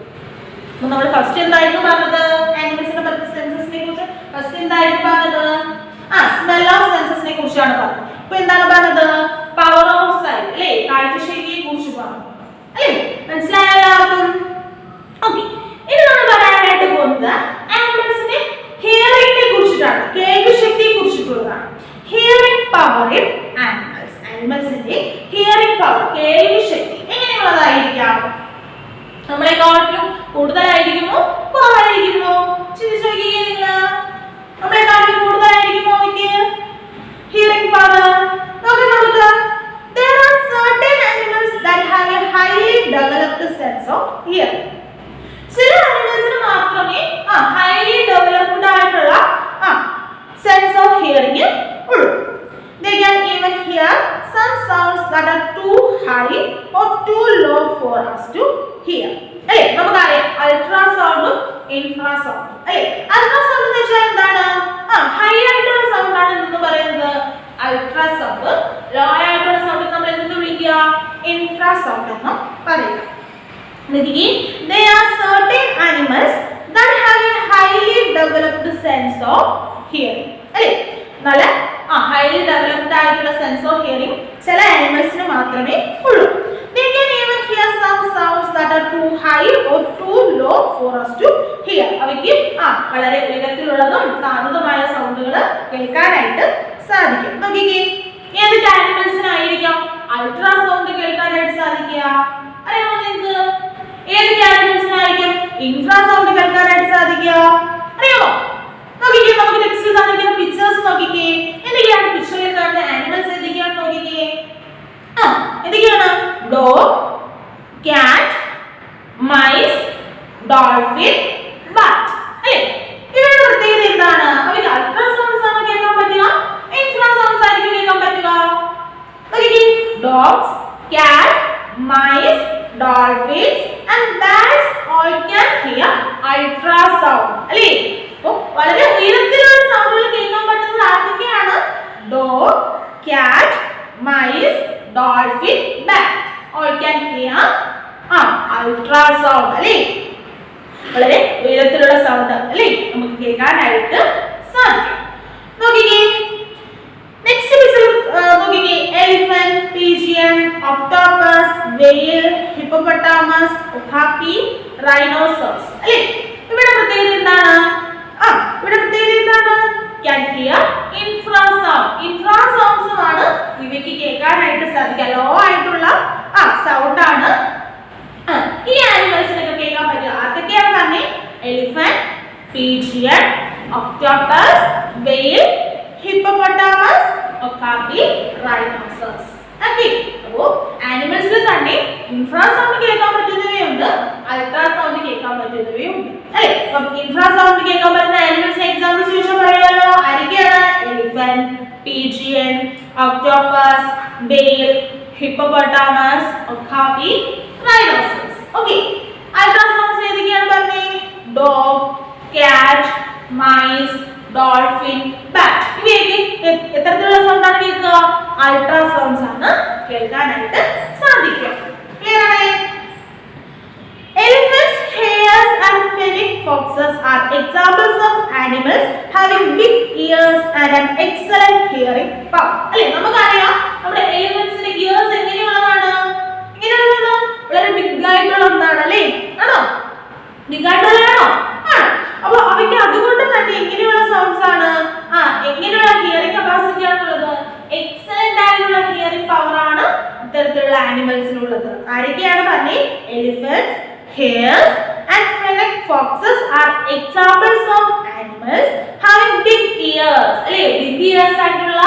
അപ്പോൾ നമ്മൾ ഫസ്റ്റ് എന്തായിരുന്നു പറഞ്ഞത്? ആനിമൽസിന്റെ സെൻസസിനെ കുറിച്ച് ഫസ്റ്റ് എന്തായിരുന്നു പറഞ്ഞത്? സ്മെൽ ഓഫ് സെൻസസിനെ കുറിച്ചാണ് പറഞ്ഞത്. ഇപ്പൊ എന്താണ് പറഞ്ഞത്? പവർ ഓഫ് സൈറ്റ് അല്ലേ? കാഴ്ചശക്തിയെ കുറിച്ച് പറഞ്ഞു അല്ലേ? മനസ്സിലായോ എല്ലാവർക്കും? ഓക്കെ, ഇനി നമ്മൾ പറയാനായിട്ട് പോകുന്നത് ആനിമൽസിന്റെ ഹിയറിംഗിനെ കുറിച്ചിട്ടാണ്. കേൾവിശക്തിയെ കുറിച്ചിട്ടുള്ളതാണ്. Hearing power in animals. ആനിമൽസിന്റെ ഹിയറിംഗ് പവർ, കേൾവിശക്തി എങ്ങനെയുള്ളതായിരിക്കാം? നമ്മളെക്കാട്ടിലും കൂടുതലായിരിക്കുമോ കുറവായിരിക്കുമോ? ചിന്തിച്ചു നോക്കിയേ നിങ്ങൾ. നമ്മളെക്കാട്ടിലും കൂടുതലായിരിക്കുമോ അവയ്ക്ക് ഹിയറിംഗ് പവർ? നോക്കാം. There are certain animals that have a highly developed sense of hearing. ചില ആനിമൽസിന് മാത്രമേ ഹൈലി ഡെവലപ്ഡ് ആയിട്ടുള്ള സെൻസ് ഓഫ് ഹിയറിംഗ് ഉള്ളൂ. They can even hear some sounds that are too high or too low for us to hear. അല്ലേ? നമുക്കറിയാം അൾട്രാസൗണ്ടും ഇൻഫ്രാസൗണ്ടും അല്ലേ? Ultrasound എന്ന് വെച്ചാൽ എന്താണ്? ഹൈ ആയിട്ടുള്ള സൗണ്ട് ആണ് എന്ന് പറയുന്നത് അൾട്രാസൗണ്ട്. ലോ ആയിട്ടുള്ള സൗണ്ട് നമ്മൾ എന്തെന്ന് വിളിക്കുക? ഇൻഫ്രാസൗണ്ട് എന്ന് പറയുക. There are certain animals that have a highly developed sense of hearing. അല്ലേ? നല്ല highly developed ആയിട്ടുള്ള sense of hearing ചില ആനിമൽസിന് മാത്രമേ ഉള്ളൂ. They can even hear some sounds that are too high or too low for us to hear. അവയ്ക്ക് വളരെ ഉയരത്തിലുള്ളതും താഴ്ന്നതുമായ സൗണ്ടുകൾ കേൾക്കാനായിട്ട് സാധിക്കും. നോക്കിക്കേ, ഏതൊക്കെ ആനിമൽസിനായിരിക്കാം അൾട്രാസൗണ്ട് കേൾക്കാനായിട്ട് സാധിക്കുക? ഇൻഫ്രാ സൗണ്ട് കേൾക്കാനായിട്ട് സാധിക്കുക? അറിയാമോ? നോക്കിക്കേ, നമുക്ക് ടെക്സ്റ്റിൽ തന്നിരിക്കുന്ന പിക്ചേഴ്സ് നോക്കിക്കേ. എന്തൊക്കെയാണ് പിക്ചറിൽ കാണുന്ന ആനിമൽസ്? എന്തൊക്കെയാണ് നോക്കിക്കേ. എന്തൊക്കെയാണ്? ഡോഗ്, കാറ്റ്, മൈസ്, ഡോൾഫിൻ, ബാറ്റ്. അല്ലേ? ഇവരുടെ പ്രത്യേകത എന്താണ്? അവയ്ക്ക് അൾട്രാ സൗണ്ട്സ് ആണ് കേൾക്കാൻ പറ്റുക, ഇൻഫ്രാ സൗണ്ട്സ് ആയിരിക്കും കേൾക്കാൻ പറ്റുക. നോക്കിക്കേ, ഡോഗ്സ്, കാറ്റ്, mice, dolphins and bats all can hear ultrasound. അല്ലേ? അപ്പോൾ വളരെ ഉയരത്തിലുള്ള സൗണ്ടുകൾ കേൾക്കാൻ പറ്റുന്നത് ആർക്കൊക്കെയാണ്? ഡോഗ്, കാറ്റ്, mice, dolphin, bat all can hear ultrasound. അല്ലേ? വളരെ ഉയരത്തിലുള്ള സൗണ്ട് അല്ലേ നമുക്ക് കേൾക്കാനായിട്ട് സാധിക്കും. നോക്കിക്കേ, നെക്സ്റ്റ് പിക്ചർ നോക്കിക്കേ. Elephant, pigeon, octopus, whale, hippopotamus, okapi, rhinoceros. അല്ലേ? ഇവിടെ പ്രത്യേകത എന്താണ്? ഇവിടെ പ്രത്യേകത എന്താണ്? can hear infrasound. Infrasounds ആണ് ഇവയ്ക്ക് കേൾക്കാനായിട്ട് സാധിക്കുക. ലോ ആയിട്ടുള്ള സൗണ്ട് ആണ് ഈ ആനിമൽസിനൊക്കെ കേൾക്കാൻ പറ്റുക. അതൊക്കെയാണ് പറഞ്ഞേ? Elephant, pigeon, octopus, whale, hippopotamus, okapi, rhinoceros. Okay, അപ്പോൾ ആനിമൽസിൽ തന്നെ ഇൻഫ്രാസൗണ്ട് കേൾക്കാൻ പറ്റുന്നവയുണ്ട്, അൾട്രാസൗണ്ട് കേൾക്കാൻ പറ്റുന്നവയുണ്ട്. അല്ലേ? അപ്പോൾ ഇൻഫ്രാസൗണ്ട് കേൾക്കാൻ പറ്റുന്ന ആനിമൽസിന് എക്സാമ്പിൾസ് ചോദിച്ചാൽ പറയാലോ. ആരൊക്കെയാണ്? Elephant, pigeon, octopus, whale, hippopotamus, okapi, rhinoceros. Okay, ultrasounds ഏതൊക്കെയാണ് പറഞ്ഞേ? ഡോഗ്, കാറ്റ്, മൈസ്, ഡോൾഫിൻ, ബാറ്റ്. ഇവയൊക്കെ എത്തരത്തിലുള്ള സൗണ്ട് ആണ് കേൾക്കുക? അൾട്രാ സൗണ്ട്സ് ആണ് കേൾക്കാനായിട്ട് സാധിക്കുക. ക്ലിയർ ആണ്? Elephants, hares and fennec foxes are examples of animals having big ears and an excellent hearing power. അല്ലേ? നമുക്കറിയാം നമ്മുടെ എലിഫന്റ്സിന്റെ ഇയേഴ്സ് എങ്ങനെയുള്ളതാണ്? വളരെ ബിഗ് ആയിട്ടുള്ള ഒന്നാണ്. അല്ലേ? ആണോ? ബിഗ് ആയിട്ടുള്ളതാണോ? ആണ്. അപ്പോൾ അവയ്ക്ക് അതുകൊണ്ട് തന്നെ എങ്ങനെയുള്ള സൗണ്ട്സ് ആണ്? എങ്ങനെയുള്ള ഹിയറിംഗ് കപ്പാസിറ്റി ആണുള്ളത്? എക്സലന്റ് ആയിട്ടുള്ള ഹിയറിംഗ് പവർ ആണ് ഇത്തരത്തിലുള്ള ആനിമൽസിനുള്ളത്. ആരൊക്കെയാണ് പറഞ്ഞേ? Elephants, hares and fennec foxes are examples of animals having big ears. അല്ലേ? ബിഗ് ഇയേഴ്സ് ആയിട്ടുള്ള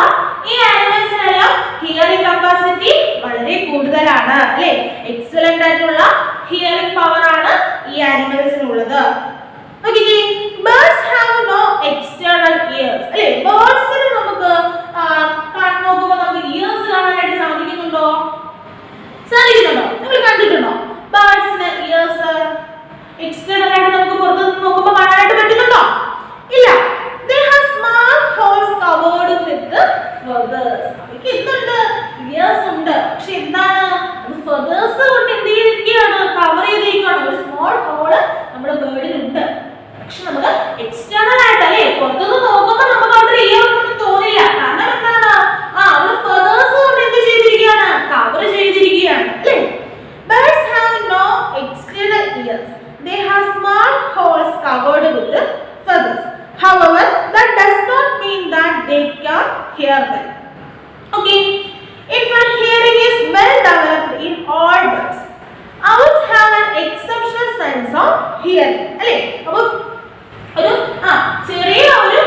ഈ ആനിമൽസിനെല്ലാം ഹിയറിംഗ് കപ്പാസിറ്റി വളരെ കൂടുതലാണ്. അല്ലേ? എക്സലന്റ് ആയിട്ടുള്ള ഹിയറിംഗ് പവർ ആണ് ഈ ആനിമൽസിനുള്ളത്. നോക്കിക്കേ, birds have no external ears. അല്ലേ? ബേർഡ്സിന് നമുക്ക് നോക്കുമ്പോൾ നമുക്ക് ഇയേഴ്സ് കാണാനായിട്ട് സാധിക്കുന്നുണ്ടോ? നിങ്ങൾ കണ്ടിട്ടുണ്ടോ ബേർഡ്സിന് ഇയേഴ്സ് എക്സ്റ്റേണൽ ആയിട്ട് നമുക്ക് പുറത്തു നിന്ന് നോക്കുമ്പോൾ കാണാനായിട്ട് പറ്റുന്നുണ്ടോ? ഇല്ല. they have small holes covered with feathers. അവർക്ക് എന്തുണ്ട്? ഇയേഴ്സ് ഉണ്ട്. പക്ഷെ എന്താണ്? അത് ഫെദേഴ്സ് കൊണ്ട് എന്ത് ചെയ്തിരിക്കുകയാണ്? കവർ ചെയ്തിരിക്കുകയാണ്. ഒരു സ്മോൾ ഹോള് നമ്മുടെ ബേർഡിനുണ്ട്. പക്ഷെ നമുക്ക് എക്സ്റ്റേണൽ ആയിട്ട് അല്ലേ പുറത്തുനിന്ന് നോക്കുമ്പോൾ നമുക്ക് അവിടെ ഇയർ ഒന്നും തോന്നില്ല. കാരണം എന്താണ്? അവിടെ ഫെദേഴ്സ് കൊണ്ട് എന്ത് ചെയ്തിരിക്കുകയാണ്? കവർ ചെയ്തിരിക്കുകയാണ്. അല്ലേ? Birds have no external ears. They have small holes covered with feathers. However, that does not mean that they can hear well. Okay. In fact, hearing is well developed in all birds. Owls have an exceptional sense of hearing. അല്ലേ? അപ്പോൾ ഒരു ചെറിയ ഒരു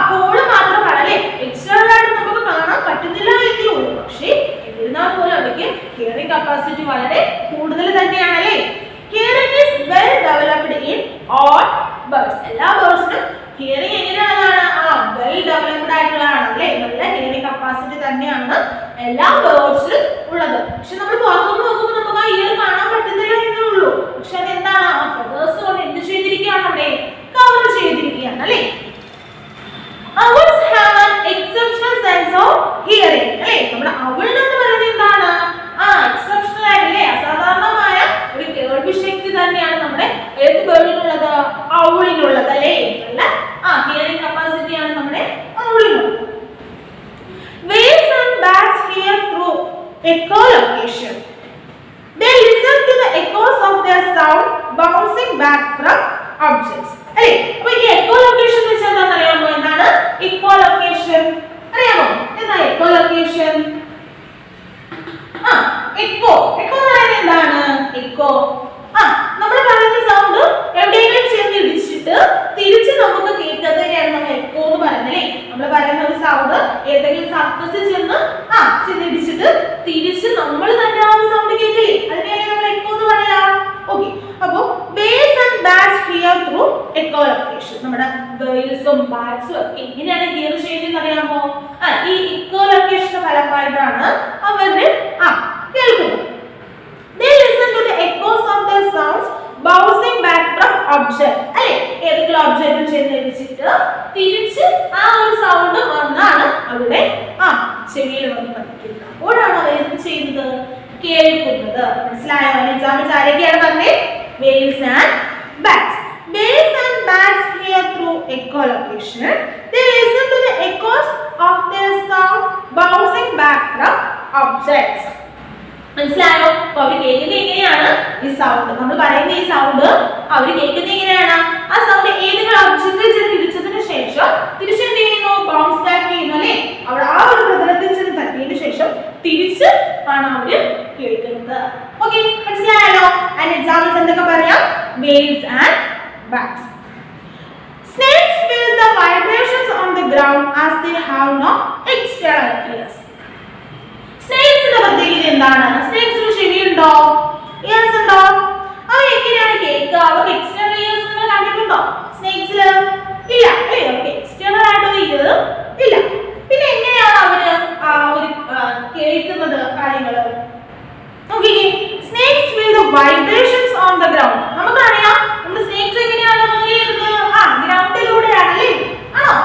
hall മാത്രമാണ്. അല്ലേ? External ആയിട്ട് നമുക്ക് കാണാൻ പറ്റുന്നില്ല എന്നേ ഉള്ളൂ. പക്ഷേ എന്നിരുന്നാൽ പോലും അവയ്ക്ക് ഹിയറിംഗ് കപ്പാസിറ്റി വളരെ കൂടുതൽ തന്നെയാണ്. അല്ലേ? Hearing is well developed in all birds. എല്ലാ ബേർഡ്സിനും ഹിയറിംഗ് എങ്ങനെയുള്ളതാണ്? വെൽ ഡെവലപ്ഡ് ആയിട്ടുള്ളതാണ്. അല്ലേ? നല്ല ഹിയറിംഗ് കപ്പാസിറ്റി തന്നെയാണ് എല്ലാ ബേർഡ്സിലും ഉള്ളത്. പക്ഷെ നമ്മൾ പുറത്തുനിന്ന് നോക്കുമ്പോൾ നമുക്ക് ആ ഇയർ കാണാൻ പറ്റുന്നില്ല എന്നേ ഉള്ളൂ. പക്ഷെ അതെന്താണ്? ഫെദേഴ്സ് കൊണ്ട് എന്ത് ചെയ്തിരിക്കുകയാണ്? അവിടെ കവർ ചെയ്തിരിക്കുകയാണ്. അല്ലേ? Owls have an exceptional sense of hearing. അല്ലേ? നമ്മുടെ owl എന്ന് പറയുന്നത് എന്താണ്? എക്സെപ്ഷണൽ ആയിട്ടല്ലേ അസാധാരണമായ ഒരു കേൾവി ശക്തി തന്നെയാണ് നമ്മുടെ ഏത് ബേർഡിനുള്ളത്? ഔളിനുള്ളത്. അല്ലേ? നല്ല ഹിയറിംഗ് കപ്പാസിറ്റി ആണ് നമ്മുടെ ഔളിനുള്ളത്. Whales and bats hear through echolocation. They listen to the echoes of their sound bouncing back from objects. അല്ലേ? അപ്പോൾ ഈ എക്കോലൊക്കേഷൻ വെച്ചാൽ എന്താണെന്ന് അറിയാമോ? എന്താണ് എക്കോലൊക്കേഷൻ? അറിയാമോ? എന്താ എക്കോലൊക്കേഷൻ? എക്കോ എന്ന് പറയുന്നത് എന്താണ്? എക്കോ നമ്മൾ പറയുന്ന സൗണ്ട് എവിടെയെങ്കിലും ജസ്റ്റ് ചെന്ന് ചെന്നിടിച്ചിട്ട് തിരിച്ച് നമ്മൾ തന്നെ ആ ഒരു സൗണ്ട് കേൾക്കില്ലേ, അതിനെയാണ് നമ്മൾ എക്കോ എന്ന് പറയാ. ഓക്കെ, അപ്പോ whales and bats hear through echo location. നമ്മുടെ ബേൽസും ബാറ്റ്സും ഒക്കെ എങ്ങനെയാണ് ഹിയർ ചെയ്യുന്നത് അറിയാമോ? ഈ എക്കോ ലൊക്കേഷന്റെ ഫലമായിട്ടാണ് അവര് കേൾക്കുന്നത്. They listen to the echoes of their sounds bouncing back from object. അല്ലേ, ഏതെങ്കിലും ഒബ്ജക്റ്റിൽ ചെന്നിടിച്ചിട്ട് തിരിച്ച് ആ ഒരു സൗണ്ട് വന്നാണ് അവിടെ ചെവിയിൽ വന്ന് പതിക്കുന്നത്. അപ്പോഴാണ് അവർ എന്ത് ചെയ്യുന്നത്? കേൾക്കുന്നത്. മനസ്സിലായോ? എക്സാമ്പിൾസ് ആരൊക്കെയാണ് പറഞ്ഞത്? Whales and bats. Whales and bats hear through echolocation. They listen to the echoes of their sound bouncing back from objects. മനസ്സിലായോ? അപ്പൊ അവർ കേൾക്കുന്നത് എങ്ങനെയാണ്? ഈ സൗണ്ട് നമ്മൾ പറയുന്ന ഈ സൗണ്ട് അവർ കേൾക്കുന്നത് എങ്ങനെയാണ്? ആ സൗണ്ട് ഏതെങ്കിലും ഒബ്ജക്റ്റിൽ ചെന്ന് തിരിച്ചതിന് ശേഷം തിരിച്ചെന്ത് ചെയ്യുന്നു? ബൗൺസ് ബാക്ക് ചെയ്യുന്നു അല്ലേ? അവിടെ ആ ഒരു പ്രതലത്തിൽ ചെന്ന് തട്ടിയതിനു ശേഷം തിരിച്ച് ആണ് അവര് കേൾക്കുന്നത്. ഓക്കെ, മനസ്സിലായല്ലോ? ആൻഡ് എക്സാമ്പിൾസ് എന്തൊക്കെ പറയാം? Whales and bats. Snakes feel the vibrations on the ground as they have no external ears. സ്നേക്സിന്റെ പ്രത്യേകത എന്താണ്? സ്നേക്സിന് ചെവിയുണ്ടോ? ഇയേഴ്സ് ഉണ്ടോ? അവ എങ്ങനെയാണ് കേൾക്കുക? അവർക്ക് എക്സ്റ്റേണൽ ഇയേഴ്സ് നിങ്ങൾ കണ്ടിട്ടുണ്ടോ സ്നേക്സില്? ഇല്ല അല്ലേ? അവർക്ക് എക്സ്റ്റേണൽ ആയിട്ടുള്ള ഇയർ ഇല്ല. പിന്നെ എങ്ങനെയാണ് അവര് ഒരു കേൾക്കുന്നത് കാര്യങ്ങള്? നോക്കിക്കേ, snakes feel the vibrations on the ground. നമുക്കറിയാം നമ്മുടെ സ്നേക്സ് എങ്ങനെയാണ് മൂവ് ചെയ്യുന്നത്? ഗ്രൗണ്ടിലൂടെയാണ് അല്ലേ? ആണോ?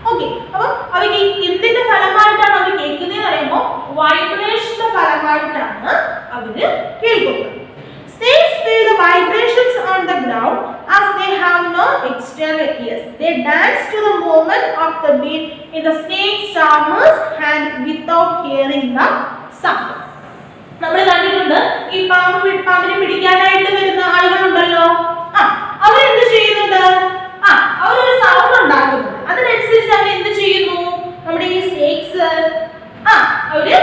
ഓക്കെ, അപ്പൊ അവർക്ക് എന്തിന്റെ ഫലമായിട്ടാണ് അവർ കേൾക്കുന്നത് പറയുമ്പോ വൈബ്രേഷന്റെ ഫലമായിട്ടാണ് അവര് കേൾക്കുന്നത്. Snakes feel the vibrations on the ground as they have no external ears. They dance to the movement of the beat in the snake's charmer's hand without hearing the sound. നമ്മൾ കണ്ടിട്ടുണ്ട് ഈ പാമ്പിനെ പിടിക്കാനായിട്ട് വരുന്ന ആളുകളുണ്ടല്ലോ, അവരെന്ത് ചെയ്യുന്നുണ്ട്? അവരൊരു സൗണ്ട് ഉണ്ടാക്കുന്നുണ്ട്. അതിനനുസരിച്ച് അവർ എന്ത് ചെയ്യുന്നു? നമ്മുടെ ഈ സ്നേക്സ് അവര്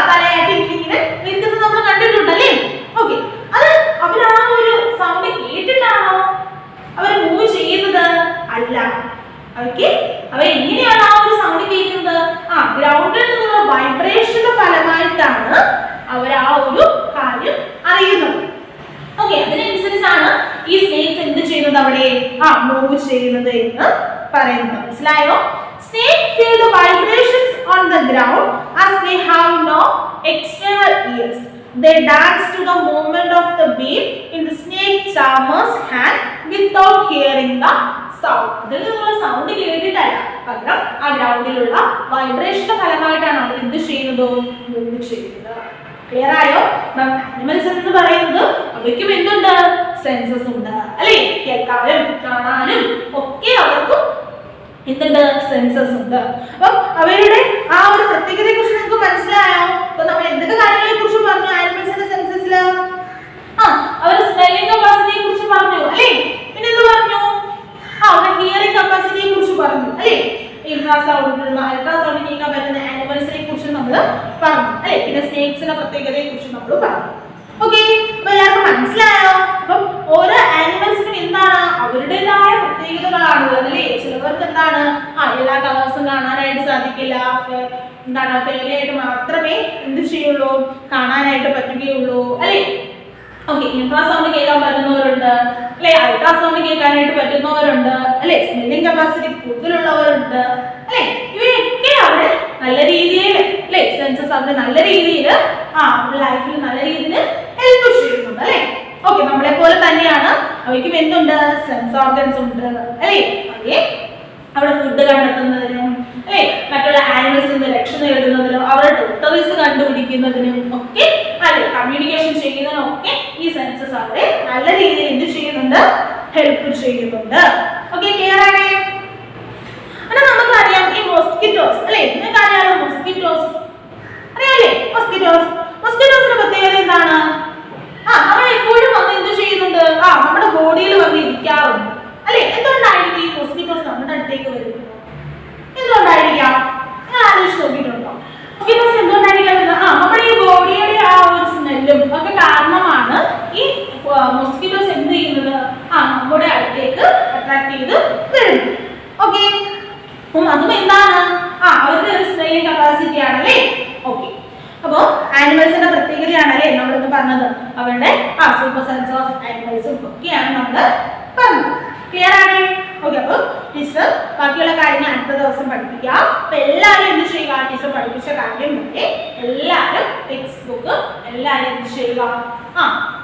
തലയായിട്ട് ഇങ്ങനെ നിൽക്കുന്നത് നമ്മൾ കണ്ടിട്ടുണ്ടല്ലേ? ഓക്കെ, അത് അവർ ആ ഒരു സൗണ്ട് കേട്ടിട്ടാണോ അവർ മൂവ് ചെയ്യുന്നത്? അല്ല. അവർ എങ്ങനെയാണ് ആ ഒരു സൗണ്ട് കേൾക്കുന്നത്? ഗ്രൗണ്ടിൽ നിന്നുള്ള വൈബ്രേഷന്റെ ഫലമായിട്ടാണ് അവർ ആ ഒരു കാര്യം അറിയുന്നത്. ഓക്കെ, അതിനനുസരിച്ചാണ് ഈ സ്നേക്സ് എന്ത് ചെയ്യുന്നത്? അവിടെ മൂവ് ചെയ്യുന്നത് എന്ന് പറയുന്നത്. മനസ്സിലായോ? Snakes feel the vibrations on the ground as they have no external ears. They dance to the movement of the beam in the snake charmer's hand without hearing the sound. ഇതിലുള്ള sound കേട്ടിട്ടല്ല, പകരം ആ ഗ്രൗണ്ടിലുള്ള വൈബ്രേഷന്റെ ഫലമായിട്ടാണ് അവർ എന്ത് ചെയ്യുന്നത്? Move ചെയ്യുന്നത്. Clear ആയോ? Animals എന്ന് പറയുന്നത് അവയ്ക്കും എന്തുണ്ട്? സെൻസസ് ഉണ്ട് അല്ലേ? കേൾക്കാനും കാണാനും ഒക്കെ അവർക്കും എന്തുണ്ട്? സെൻസസ് ഉണ്ട്. അപ്പൊ അവരുടെ ആ ഒരു പ്രത്യേകതയെ കുറിച്ച് നിങ്ങൾക്ക് മനസ്സിലായോ? അപ്പൊ നമ്മൾ എന്തൊക്കെ കാര്യങ്ങളെ കുറിച്ച് പറഞ്ഞു ആനിമൽസിന്റെ സെൻസസില്? അവരുടെ സ്മെല്ലിംഗ് കപ്പാസിറ്റിയെ കുറിച്ച് പറഞ്ഞു അല്ലേ? പിന്നെ എന്ത് പറഞ്ഞു? അവരുടെ ഹിയറിംഗ് കപ്പാസിറ്റിയെ കുറിച്ച് പറഞ്ഞു അല്ലേ? അൾട്രാസൗണ്ട് കേൾക്കാൻ പറ്റുന്ന ആനിമൽസിനെ കുറിച്ച് നമ്മൾ പറഞ്ഞു അല്ലേ? പിന്നെ സ്നേക്സിന്റെ പ്രത്യേകതയെ കുറിച്ച് നമ്മൾ പറഞ്ഞു. ഓക്കെ, അപ്പൊ എല്ലാവർക്കും മനസ്സിലായോ? അപ്പം ഓരോ ആനിമൽസിനും എന്താണ് അവരുടേതായ പ്രത്യേകതകളാണുള്ളത് അല്ലേ? ചിലവർക്ക് എന്താണ് എല്ലാ കളേഴ്സും കാണാനായിട്ട് സാധിക്കില്ല, എന്താണ് ഫെയിലായിട്ട് മാത്രമേ എന്ത് ചെയ്യുള്ളൂ? കാണാനായിട്ട് പറ്റുകയുള്ളൂ അല്ലേ? ഓക്കെ, ഇൻഫ്രാസൗണ്ട് കേൾക്കാൻ പറ്റുന്നവരുണ്ട് അല്ലെ? അൾട്രാസൗണ്ട് കേൾക്കാനായിട്ട് പറ്റുന്നവരുണ്ട് അല്ലെ? സ്മെല്ലിംഗ് കപ്പാസിറ്റി കൂടുതലുള്ളവരുണ്ട് അല്ലെ? ഇവയൊക്കെ അവര് നല്ല രീതിയിൽ അല്ലെ സെൻസസ് അവര് നല്ല രീതിയിൽ അവരുടെ ലൈഫിൽ നല്ല രീതിയിൽ ഹെൽപ്പ് ചെയ്യുന്നുണ്ട് അല്ലെ? ഓക്കെ, നമ്മളെ പോലെ തന്നെയാണ് അവയ്ക്കും എന്തുണ്ട്? സെൻസ് ഓർഗൻസ് ഉണ്ട് അല്ലെ? അതെ, അവിടെ ഫുഡ് കണ്ടെത്തുന്നതിനും അല്ലെ മറ്റുള്ള ആനിമൽസിൽ നിന്ന് രക്ഷ നേടുന്നതിനും അവരുടെ ടെറിട്ടറീസ് കണ്ടുപിടിക്കുന്നതിനും ഒക്കെ അല്ലെ കമ്മ്യൂണിക്കേഷൻ ചെയ്യുന്നതിനും ഒക്കെ ഈ സെൻസസ് അവരെ നല്ല രീതിയിൽ എന്ത് ചെയ്യുന്നുണ്ട്? ഹെൽപ്പ് ചെയ്യുന്നുണ്ട്. ഓക്കെ, ക്ലിയർ ആണേ? അല്ല, നമുക്കറിയാം ഈ മോസ്കിറ്റോസ് അല്ലെ? നിങ്ങൾക്ക് അറിയാലോ മോസ്കിറ്റോസ് അറിയാലേ? മോസ്കിറ്റോസിന്റെ പ്രത്യേകത എന്താണ്? അവർ എപ്പോഴും വന്ന് എന്ത് ചെയ്യുന്നുണ്ട്? നമ്മുടെ ബോഡിയിൽ വന്ന് ഇരിക്കാറുണ്ട് അല്ലെ? എന്തുകൊണ്ടായിരിക്കും ഈ മോസ്കിറ്റോസ് നമ്മുടെ അടുത്തേക്ക് വരുന്നത്? എന്തുകൊണ്ടായിരിക്കാം? നിങ്ങൾ ആലോചിച്ച് നോക്കിയിട്ടുണ്ടോ? മോസ്കിറ്റോസ് എന്തുകൊണ്ടായിരിക്കാം? നമ്മുടെ ഈ ബോഡിയുടെ ആ ഒരു സ്മെല്ലും ഒക്കെ കാരണമാണ് ഈ മോസ്കിറ്റോസ് എന്ത് ചെയ്യുന്നത്? നമ്മുടെ അടുത്തേക്ക് അട്രാക്ട് ചെയ്ത് വരുന്നത്. ഓക്കെ, അതും എന്താണ്? അവരുടെ ഒരു സ്മെല്ലിംഗ് കപ്പാസിറ്റി ഒക്കെ ആണല്ലേ. ഓക്കെ, അപ്പോൾ ആനിമൽസിന്റെ പ്രത്യേകതയാണല്ലേ നമ്മളിന്ന് പറഞ്ഞത്. അവരുടെ സൂപ്പർ സെൻസ് ഓഫ് ആനിമൽസും ഒക്കെയാണ് നമ്മൾ പറഞ്ഞത്. ക്ലിയർ ആണ്? ഓക്കെ, അപ്പോൾ ടീച്ചർ ബാക്കിയുള്ള കാര്യങ്ങൾ അടുത്ത ദിവസം പഠിപ്പിക്കാം. അപ്പൊ എല്ലാവരും എന്ത് ചെയ്യുക? ടീച്ചർ പഠിപ്പിച്ച കാര്യം ഒക്കെ എല്ലാവരും ടെക്സ്റ്റ് ബുക്ക് എല്ലാവരും എന്ത് ചെയ്യുക?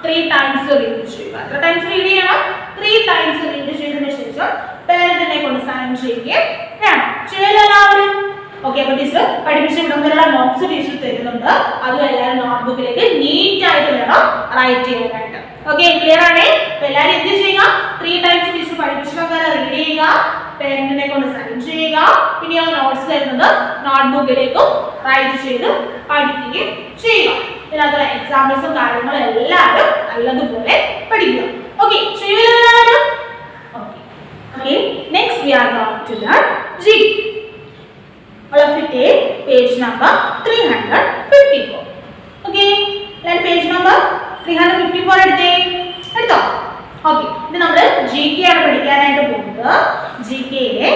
3 times റീഡ് ചെയ്യുക. എത്ര ടൈംസ് റീഡ് ചെയ്യണം? 3 times റീഡ് ചെയ്തതിനു ശേഷം പേരന്റിനെ കൊണ്ട് സൈൻ ചെയ്യുകയും വേണം. ചെയ്യല്ലോ എല്ലാവരും? ഓക്കെ, അപ്പോൾ ടീച്ചർ പഠിപ്പിച്ച ഇടമുള്ള നോട്ട്സ് ടീച്ചർ തരുന്നുണ്ട്. അതും എല്ലാവരും നോട്ട്ബുക്കിലേക്ക് നീറ്റ് ആയിട്ട് വേണം റൈറ്റ് ചെയ്യാനായിട്ട്. ഓക്കെ, ക്ലിയർ ആണ്? അപ്പോൾ എല്ലാവരും എന്ത് ചെയ്യുക? 3 times ടീച്ചർ പഠിപ്പിച്ചതൊക്കെ റീഡ് ചെയ്യുക, പേരന്റിനെ കൊണ്ട് സൈൻ ചെയ്യുക, പിന്നെ ആ നോട്ട്സ് തരുന്നത് നോട്ട്ബുക്കിലേക്കും റൈറ്റ് ചെയ്ത് പഠിക്കുകയും ചെയ്യുക. ഇതിനകത്തുള്ള എക്സാമ്പിൾസും കാര്യങ്ങളും എല്ലാവരും നല്ലതുപോലെ പഠിക്കുക. ഓക്കെ, ചെയ്യുമല്ലോ എല്ലാവരും? Okay, next we are going to learn G. All of you take page number 354. Okay, let page number 354 എടുത്തോ. ഓക്കെ, ഇത് നമ്മൾ GK ആണ് പഠിക്കാനായിട്ട് പോകുന്നത്. GK യിലെ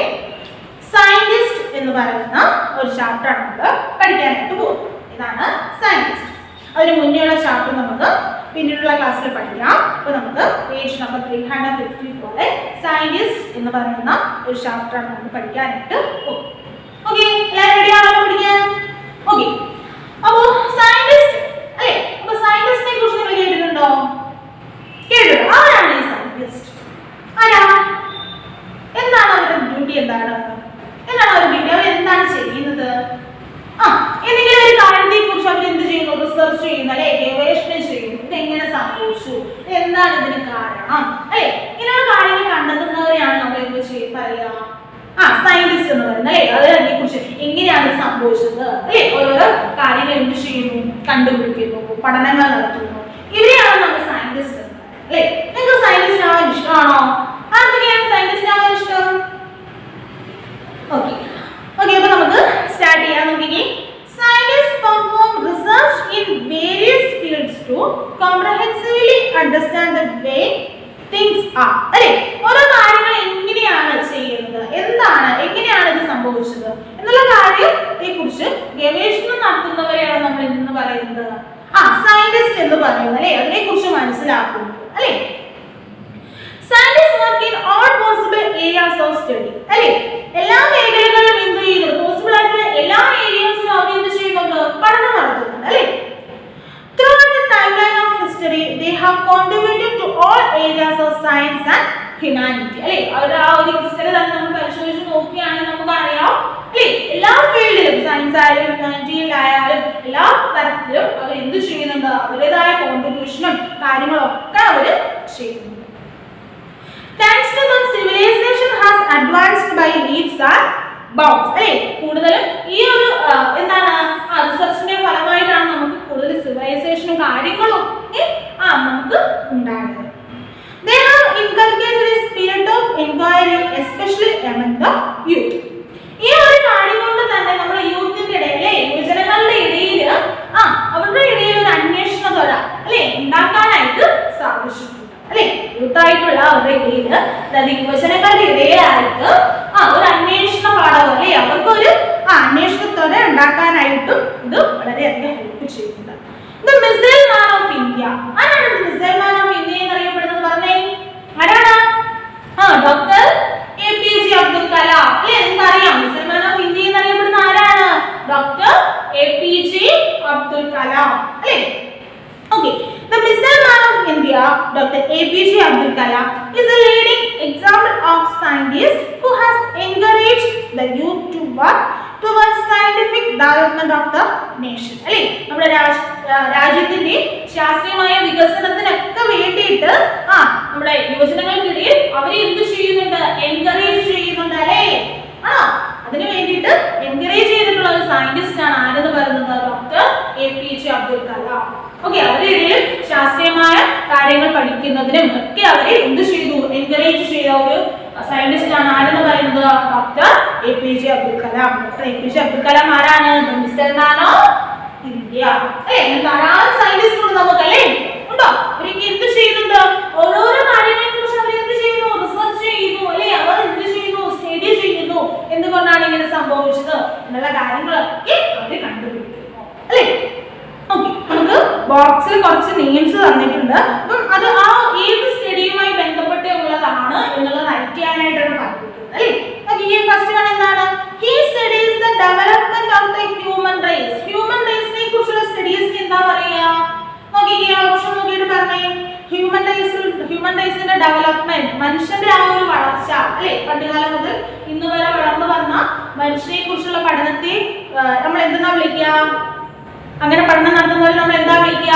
സയന്റിസ്റ്റ് എന്ന് പറയുന്ന ഒരു ചാപ്റ്റർ ആണ് നമ്മൾ പഠിക്കാനായിട്ട് പോകുന്നത്. ഇതാണ് സയന്റിസ്റ്റ്. അതിന് മുന്നേയുള്ള ചാപ്റ്റർ നമുക്ക് പിന്നീടുള്ള ക്ലാസ്സിൽ പഠിക്കാം. അപ്പോൾ നമുക്ക് പേജ് നമ്പർ 354 സയന്റിസ്റ്റ് എന്ന് പറയുന്ന ഒരു ചാപ്റ്റർ ആണ് നമ്മൾ പഠിക്കാനായിട്ട് പോകും. ഓക്കെ, എല്ലാവരും റെഡി ആണോ പഠിക്കാൻ? ഓക്കെ, അപ്പോൾ സയന്റിസ്റ്റ് അല്ലേ? അപ്പോൾ സയന്റിസ്റ്റിനെ കുറിച്ച് നിങ്ങൾ കേട്ടിട്ടുണ്ടോ? കേട്ടിട്ടുണ്ടോ? ആരാണ് ഈ സയന്റിസ്റ്റ്? ആരാ? എന്താണ് അവരുടെ ഡ്യൂട്ടി? എന്താണ് അവരുടെ ഡ്യൂട്ടി? അവർ എന്താണ് ചെയ്യുന്നത്? എന്തെങ്കിലും ഒരു കാര്യത്തെ കുറിച്ച് അവർ എന്ത് ചെയ്യുന്നു? റിസർച്ച് ചെയ്യുന്നു അല്ലെ? ഗവേഷണം ചെയ്യുന്നു. ഇത് എങ്ങനെ സംഭവിച്ചു? എന്താണ് ഇതിന് കാരണം അല്ലെ? ഇങ്ങനെയുള്ള കാര്യങ്ങൾ കണ്ടെത്തുന്നവരെയാണ് നമ്മൾ എന്ത് പറയുക? സയന്റിസ്റ്റ് എന്ന് പറയുന്നത് അല്ലെ? അതിനെ കുറിച്ച് എങ്ങനെയാണ് ഇത് സംഭവിച്ചത് അല്ലെ? ഓരോരോ കാര്യങ്ങൾ എന്ത് ചെയ്യുന്നു? കണ്ടുപിടിക്കുന്നു, പഠനങ്ങൾ നടത്തുന്നു. ഇവരെയാണ് നമ്മൾ സയന്റിസ്റ്റ് എന്ന് പറയുന്നത് അല്ലെ? നിങ്ങൾക്ക് സയന്റിസ്റ്റ് ആവാൻ ഇഷ്ടമാണോ? ആർക്കൊക്കെയാണ് സയന്റിസ്റ്റ് ആവാൻ ഇഷ്ടം? ഓക്കെ, അപ്പോൾ നമുക്ക് സ്റ്റാർട്ട് ചെയ്യാം. നോക്കിക്കേ, scientists perform research in various fields to comprehensively understand the way things are. അല്ലേ? ഓരോ കാര്യങ്ങൾ എങ്ങനെയാണ് ചെയ്യുന്നത്, എങ്ങനെയാണ് ഇത് സംഭവിച്ചത് എന്നുള്ള കാര്യത്തെ കുറിച്ച് ഗവേഷണം നടത്തുന്നവരെയാണ് നമ്മൾ എന്ന് പറയുന്നത് സയന്റിസ്റ്റ് എന്ന് പറയുന്നത് അല്ലേ? അതിനെ കുറിച്ച് മനസ്സിലാക്കുന്നു അല്ലേ? Scientists work in all possible areas of study. അല്ലേ? എല്ലാ മേഖലകളിലും എന്ത് ചെയ്യുന്നു? പോസിബിൾ ആയിട്ടുള്ള എല്ലാ ഏരിയസിലും അവർ എന്ത് ചെയ്യുന്നുണ്ട്? പഠനം നടത്തുന്നുണ്ട് അല്ലേ? Throughout the timeline of history, they have contributed to all areas of science and humanity. അല്ലേ? അവരുടെ ആ ഒരു ഹിസ്റ്ററി തന്നെ നമ്മൾ പരിശോധിച്ച് നോക്കുകയാണെങ്കിൽ നമുക്ക് അറിയാം അല്ലേ? എല്ലാ ഫീൽഡിലും സയൻസ് ആയാലും ഹ്യൂമാനിറ്റിയിലായാലും എല്ലാ തരത്തിലും അവർ എന്ത് ചെയ്യുന്നുണ്ട്? അവരുടേതായ കോൺട്രിബ്യൂഷനും കാര്യങ്ങളൊക്കെ അവർ ചെയ്യുന്നുണ്ട്. Thanks to them, civilization has advanced by leaps and bounds. അല്ലേ? കൂടുതലും ഈ ഒരു എന്താണ് റിസർച്ചിന്റെ ഫലമായിട്ടാണ് നമുക്ക് കൂടുതൽ സിവിലൈസേഷനും കാര്യങ്ങളും നമുക്ക് ഉണ്ടായത്. They have inculcated a spirit of inquiry, especially among the youth. ഈ ഒരു കാര്യം കൊണ്ട് തന്നെ നമ്മുടെ യൂത്തിന്റെ ഇടയിൽ യുവജനങ്ങളുടെ ഇടയിൽ അവരുടെ ഇടയിൽ ഒരു അന്വേഷണ ത്വര അല്ലേ ഉണ്ടാക്കാനായിട്ട് സാധിച്ചിട്ടുണ്ട് അല്ലേ? യൂത്തായിട്ടുള്ള അവരുടെ ഇടയിൽ, അതായത് യുവജനങ്ങളുടെ ഇടയിലായിട്ട് ഒരു അന്വേഷണ പാഠം അല്ലേ? അവർക്കൊരു അന്വേഷണത്തോര ഉണ്ടാക്കാനായിട്ടും ഇത് വളരെയധികം ഹെൽപ്പ് ചെയ്യുന്നുണ്ട്. The Missile Man of India. ആരാണ് Missile Man of India എന്നറിയപ്പെടുന്നത്? പറഞ്ഞേ, ആരാണ്? ഡോക്ടർ APJ അബ്ദുൽ കലാം അല്ലേ? നിങ്ങൾക്കറിയാം Missile Man of India എന്നറിയപ്പെടുന്ന ആരാണ്? ഡോക്ടർ APJ അബ്ദുൽ കലാം അല്ലേ? Okay, the Missile Man of India, Dr. APJ Abdul Kalam, is a leading example of scientist who has encouraged the youth to work towards scientific development of the nation. അല്ലേ? നമ്മുടെ രാജ്യത്തിന്റെ ശാസ്ത്രീയമായ വികസനത്തിനൊക്കെ വേണ്ടിയിട്ട് നമ്മുടെ യുവജനങ്ങൾക്കിടയിൽ അവരെ എന്ത് ചെയ്യുന്നുണ്ട്? എൻകറേജ് ചെയ്യുന്നുണ്ട് അല്ലേ? അതിനു വേണ്ടിയിട്ട് എൻകറേജ് ചെയ്തിട്ടുള്ള ഒരു സയന്റിസ്റ്റ് ആണ് ആരെന്ന് പറയുന്നത്? Doctor APJ Abdul Kalam. Okay, അവരുടെ ഇടയിൽ ശാസ്ത്രീയമായ കാര്യങ്ങൾ പഠിക്കുന്നതിനും ഒക്കെ അവരെ എന്ത് ചെയ്തു? എൻകറേജ് ചെയ്ത ഒരു സയന്റിസ്റ്റ് ആണ് ആരെന്ന് പറയുന്നത്? Doctor APJ Abdul Kalam. Doctor APJ Abdul Kalam ആരാണ്? മിസ്റ്റർ മാൻ ഓഫ് ഇന്ത്യ അല്ലേ? ധാരാളം സയന്റിസ്റ്റ് ഉണ്ട് നമുക്കല്ലേ? ഉണ്ടോ? അവരൊക്കെ എന്ത് ചെയ്യുന്നുണ്ട്? ഓരോരോ കാര്യങ്ങളെ കുറിച്ച് അവർ എന്ത് ചെയ്യുന്നു? റിസർച്ച് ചെയ്യുന്നു അല്ലേ? അവർ എന്ത് ചെയ്യുന്നു? സ്റ്റഡി ചെയ്യുന്നു. എന്തുകൊണ്ടാണ് ഇങ്ങനെ സംഭവിച്ചത് എന്നുള്ള കാര്യങ്ങളൊക്കെ അവർ മനുഷ്യന്റെ ആ ഒരു വളർച്ച അല്ലെ, പണ്ടുകാലം മുതൽ ഇന്ന് വരെ വളർന്നു വന്ന മനുഷ്യനെ കുറിച്ചുള്ള പഠനത്തെ നമ്മൾ എന്തെന്നാ വിളിക്കുക? അങ്ങനെ പഠനം നടത്തുന്നവരെ നമ്മൾ എന്താ വിളിക്കുക?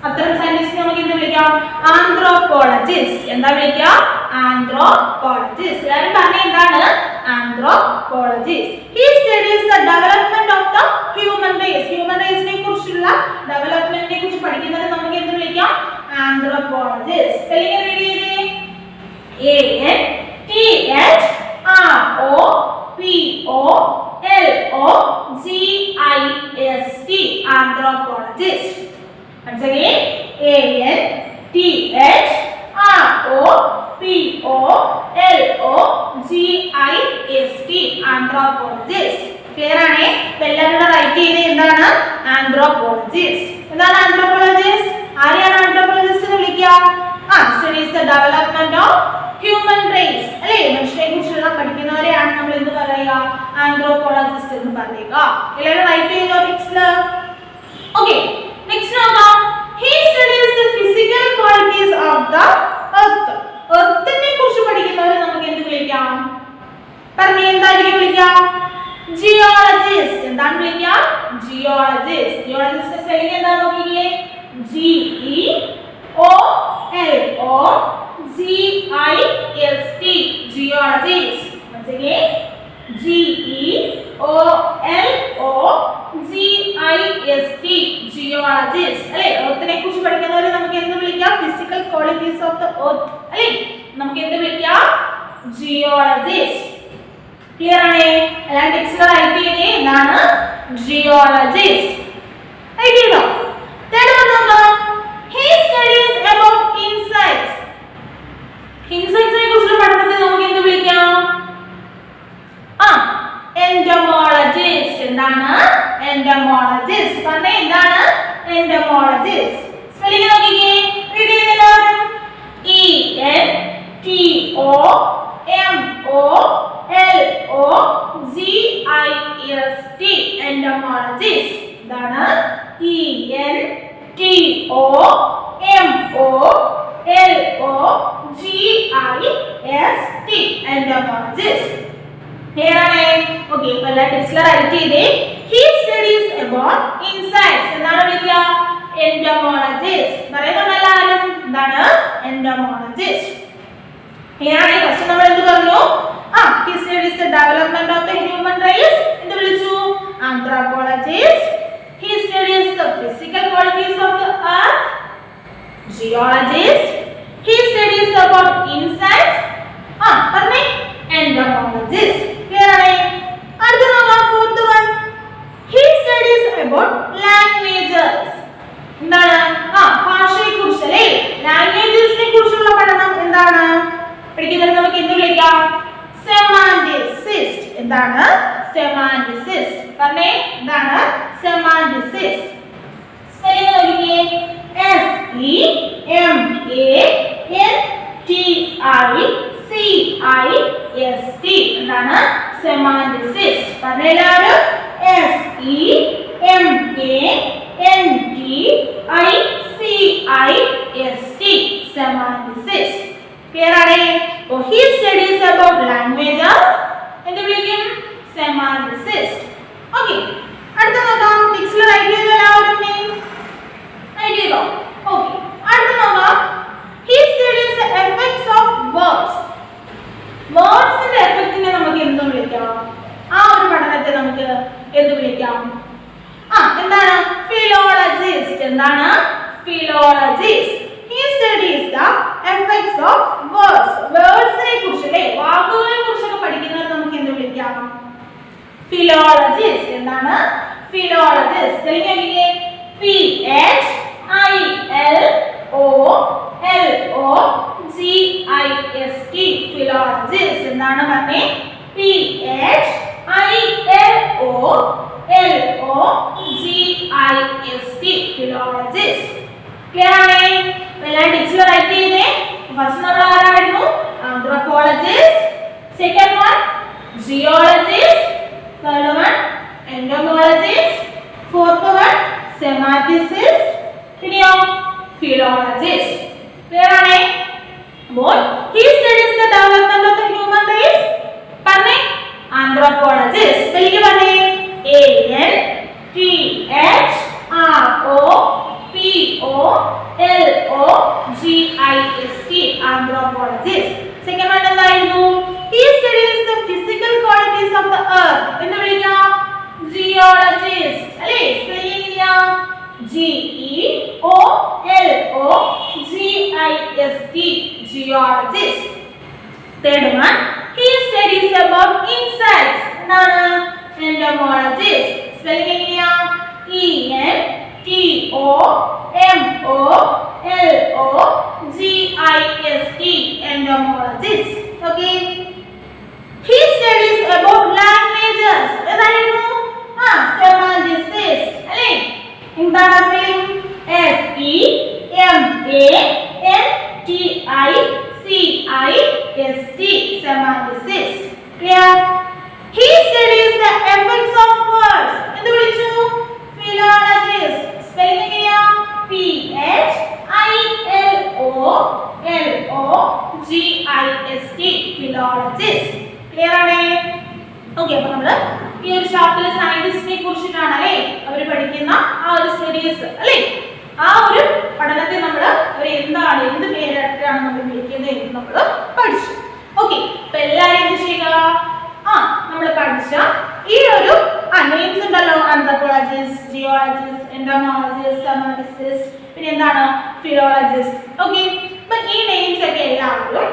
അത്തരം സയന്റിസ്റ്റിനെ നമുക്ക് എന്ത് വിളിക്കാം? ആന്ത്രോപോളജിസ്റ്റ്. എന്താ വിളിക്കുക? ആന്ത്രോപോളജിസ്റ്റ്. എല്ലാവരും പറഞ്ഞ എന്താണ് anthropologist? He studies the development of the human race. Human race നെ കുറിച്ചുള്ള ഡെവലപ്മെന്റിനെ കുറിച്ച് പഠിക്കുന്നത് നമുക്ക് എന്ത് വിളിക്കാം? ആന്ത്രോപോളജിസ്റ്റ്. സ്പെല്ലിംഗ് റീഡ് ചെയ്തേ. ANTHROPOLOGIST. Anthropologist. Once again, ANTHROPOLOGIST. anthropologist. Clear ആണേ? എല്ലാവരും റൈറ്റ് ചെയ്ത് എന്താണ് anthropologist? എന്താണ് anthropologist? ആരെയാണ് anthropologist എന്ന് വിളിക്കുക? studies the development of human race. അല്ലേ, മനുഷ്യനെ കുറിച്ചുള്ള പഠിക്കുന്നവരെയാണ് നമ്മൾ എന്ത് പറയുക? anthropologist എന്ന് പറയുക. എല്ലാവരും റൈറ്റ് ചെയ്തോ ടെക്സ്റ്റിൽ? ഓക്കേ, next നോക്കാം. He studies the physical qualities of the earth. എർത്തിനെ കുറിച്ച് പഠിക്കുന്നവരെ നമുക്ക് എന്ത് വിളിക്കാം? പറഞ്ഞേ, എന്തായിരിക്കും വിളിക്കുക? ജിയോളജിസ്റ്റ്. എന്താണ് വിളിക്കുക? ജിയോളജിസ്റ്റ്. ജിയോളജിസ്റ്റ് സ്പെല്ലിംഗ് എന്താ നോക്കിക്കേ? GEOLOGIST. Geologist. once again GEOLOGIST. Geologist. അല്ലേ, എർത്തിനെ കുറിച്ച് പഠിക്കുന്നവരെ നമുക്ക് എന്ത് വിളിക്കാം? Physical qualities of the earth. അല്ലേ, നമുക്ക് എന്ത് വിളിക്കാം? ജിയോളജിസ്റ്റ്. ക്ലിയർ ആണേ? എല്ലാം ടെക്സ്റ്റിൽ റൈറ്റ് ചെയ്തേ എന്താണ് ജിയോളജിസ്റ്റ്. റൈറ്റ് ചെയ്തോ? തേർഡ് വൺ നോക്കാം. He studies about insects. insects നെ കുറിച്ചുള്ള പഠനത്തെ നമുക്ക് എന്ത് വിളിക്കാം? entomologist. എന്താണ് entomologist? പറഞ്ഞേ, എന്താണ് entomologist? സ്പെല്ലിംഗ് നോക്കിക്കേ. റീഡ് ചെയ്തല്ലോ. ENTOMOLOGIST. entomologist. എന്താണ് ENTOMOLOGIST. entomologist. Here ആണ്. ഓക്കേ, അപ്പോൾ എല്ലാ ടെക്സ്റ്റിൽ റൈറ്റ് ചെയ്തേ. He studies about insects. എന്താണ് വിളിക്കുക? entomologist. പറയുന്നുണ്ടോ എല്ലാവരും? എന്താണ് entomologist? Here ആണ്. ഫസ്റ്റ് നമ്മൾ എന്ത് പറഞ്ഞു? He studies the development of the human race. എന്ത് വിളിച്ചു? anthropologist. He studies the physical qualities of the earth. geologist. He studies about insects. പറഞ്ഞേ, entomologist. Clear ആണേ? അടുത്ത നോക്കാം, fourth one. He studies about languages. എന്താണ്? ഭാഷയെ കുറിച്ച് അല്ലേ, ലാംഗ്വേജസിനെ കുറിച്ചുള്ള പഠനം എന്താണ് പഠിക്കുന്നത്? നമുക്ക് എന്ത് വിളിക്കാം? സെമാന്റിസിസ്റ്റ്. എന്താണ് സെമാന്റിസിസ്റ്റ്? പറഞ്ഞേ, എന്താണ് സെമാന്റിസിസ്റ്റ്? സ്പെല്ലിംഗ് നോക്കിക്കേ. SEMANTICIST. എന്താണ് സെമാന്റിസിസ്റ്റ്? പറഞ്ഞേ എല്ലാവരും. SEMANTICIST. സെമാന്റിസിസ്റ്റ്. ക്ലിയർ ആണേ? He studies about languages. എന്ത് വിളിക്കും? സെമാന്റിസിസ്റ്റ്. ഓക്കേ, അടുത്ത നോക്കാം. ടെക്സ്റ്റിൽ റൈറ്റ് ചെയ്തോ എല്ലാവരും? റൈറ്റ് ചെയ്തോ? ഓക്കേ, അടുത്ത നോക്കാം. He studies the effects of words. വേർഡ്സിന്റെ എഫക്റ്റിനെ നമുക്ക് എന്ത് വിളിക്കാം? ആ ഒരു പഠനത്തെ നമുക്ക് എന്ത് വിളിക്കാം? എന്താണ്? ഫിലോളജിസ്റ്റ്. എന്താണ് philologist? He studies the effects of words. വേർഡ്സിനെ കുറിച്ച് അല്ലേ, വാക്കുകളെ കുറിച്ചൊക്കെ പഠിക്കുന്നവർ നമുക്ക് എന്ത് വിളിക്കാം? ഫിലോളജിസ്റ്റ്. എന്താണ് ഫിലോളജിസ്റ്റ്? Spelling PHILOLOGIST. ഫിലോളജിസ്റ്റ്. എന്താണ് പറഞ്ഞേ? PHILOLOGIST. ഫിലോളജിസ്റ്റ്. ക്ലിയർ ആണേ? എല്ലാ ടെക്സ്റ്റിൽ റൈറ്റ് ചെയ്തേ. ഫസ്റ്റ് നമ്മൾ ആരായിരുന്നു? Anthropologist. Second one geologist. Third one entomologist. Fourth one semanticist. പിന്നെയോ ഫിലോളജിസ്റ്റ്. ക്ലിയർ ആണേ? അപ്പോൾ he studies the development of the human race. പറഞ്ഞേ anthropologist. സ്പെല്ലിംഗ് പറഞ്ഞേ ANTHROPOLOGIST anthropologist. സെക്കൻഡ് വൺ എന്തായിരുന്നു? he studies the physical qualities of the earth. എന്ന് വിളിക്കാം geologist. അല്ലേ? Spelling ഇല്ല GEOLOGIST geologist. Third one, he studies about insects. Entomologist. Spelling India ENTOMOLOGIST entomologist. Okay. He studies about languages. Semanticist. Alright. എന്താണ് spelling SEMANTICIST semanticist. Clear? He studies the effects of words. എന്ത് വിളിച്ചു? philologist. Spelling എങ്ങനെയാ? PHILOLOGIST philologist. Clear ആണേ? Okay, അപ്പോൾ നമ്മൾ ഈ ഒരു ചാപ്റ്ററിൽ സയന്റിസ്റ്റിനെ കുറിച്ചിട്ടാണ് അല്ലേ അവർ പഠിക്കുന്ന ആ ഒരു സ്റ്റഡീസ് അല്ലേ, ആ ഒരു പഠനത്തെ നമ്മൾ അവർ എന്താണ് എന്ത് പേരിട്ടാണ് നമ്മൾ വിളിക്കുന്നത് എന്ന് നമ്മൾ പഠിച്ചു. ഓക്കെ, അപ്പൊ എല്ലാവരും എന്ത് ചെയ്യുക? നമ്മൾ പഠിച്ച ഈ ഒരു നെയിംസ് ഉണ്ടല്ലോ, ആന്ത്രോപോളജിസ്റ്റ്, ജിയോളജിസ്റ്റ്, എൻഡോമോളജിസ്റ്റ്, സെമാന്റിസിസ്റ്റ്, പിന്നെ എന്താണ് ഫിലോളജിസ്റ്റ്. ഓക്കെ, അപ്പൊ ഈ നെയിംസ് ഒക്കെ എല്ലാവരും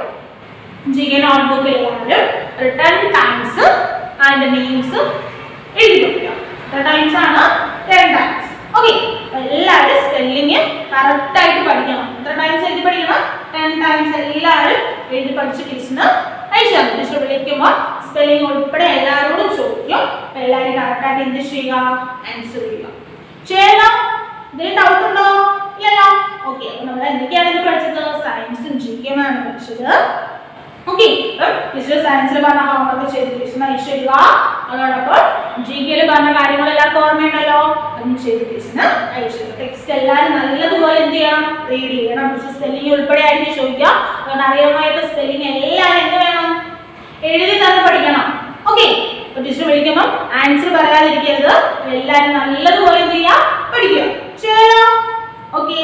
GK നോട്ട്ബുക്കിൽ എല്ലാവരും റിട്ടേൺ ടൈംസ് അതിന്റെ നെയിംസ് എഴുതി വെക്കുക. എത്ര ടൈംസ് ആണ്? 10 ടൈംസ്. ഓക്കെ, എല്ലാവരും സ്പെല്ലിങ് കറക്റ്റ് ആയിട്ട് പഠിക്കണം. എത്ര ടൈംസ് എഴുതി പഠിക്കണം? 10 ടൈംസ് എല്ലാവരും എഴുതി പഠിച്ച് ടീച്ചറിന് അയച്ചാൽ മതി. ടീച്ചർ വിളിക്കുമ്പോൾ സ്പെല്ലിംഗ് ഉൾപ്പെടെ എല്ലാവരോടും ചോദിക്കും. അപ്പൊ എല്ലാവരും കറക്റ്റ് ആയിട്ട് എന്ത് ചെയ്യുക? ആൻസർ ചെയ്യുക. ചെയ്യണം. എന്തെങ്കിലും ഡൗട്ട് ഉണ്ടോ? ഇല്ലല്ലോ. ഓക്കെ, അപ്പൊ നമ്മൾ എന്തൊക്കെയാണ് ഇത് പഠിച്ചത്? സയൻസും GKയുമാണ് പഠിച്ചത്. ഓക്കെ, ടീച്ചർ സയൻസിൽ പറഞ്ഞ ഹോംവർക്ക് ചെയ്ത് ടീച്ചറിന് അയച്ചു തരിക. അതോടൊപ്പം GKയിൽ പറഞ്ഞ കാര്യങ്ങൾ എല്ലാവർക്കും ഓർമ്മയുണ്ടല്ലോ, അതും ചെയ്ത് ടീച്ചറിന് അയച്ചു തരിക. ടെക്സ്റ്റ് എല്ലാവരും നല്ലതുപോലെ എന്ത് ചെയ്യണം? റീഡ് ചെയ്യണം. ടീച്ചർ സ്പെല്ലിംഗ് ഉൾപ്പെടെ ആയിരിക്കും ചോദിക്കുക. അതുകൊണ്ട് അറിയാമായിട്ട് സ്പെല്ലിംഗ് എല്ലാവരും എന്ത് വേണം? എഴുതി തന്നെ പഠിക്കണം. ഓക്കെ, അപ്പൊ ടീച്ചർ വിളിക്കുമ്പോൾ ആൻസർ പറയാതിരിക്കരുത്. എല്ലാവരും നല്ലതുപോലെ എന്ത് ചെയ്യുക? പഠിക്കുക. ശരിയോ? Okay,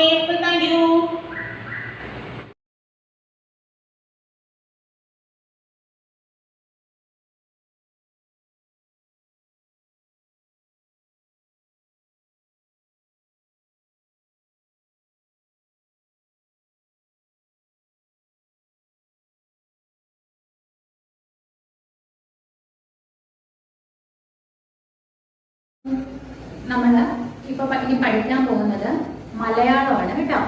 thank you. നമ്മൾ ഇപ്പോൾ ഇനി പഠിക്കാൻ പോകുന്നത് മലയാളമാണ് കേട്ടോ.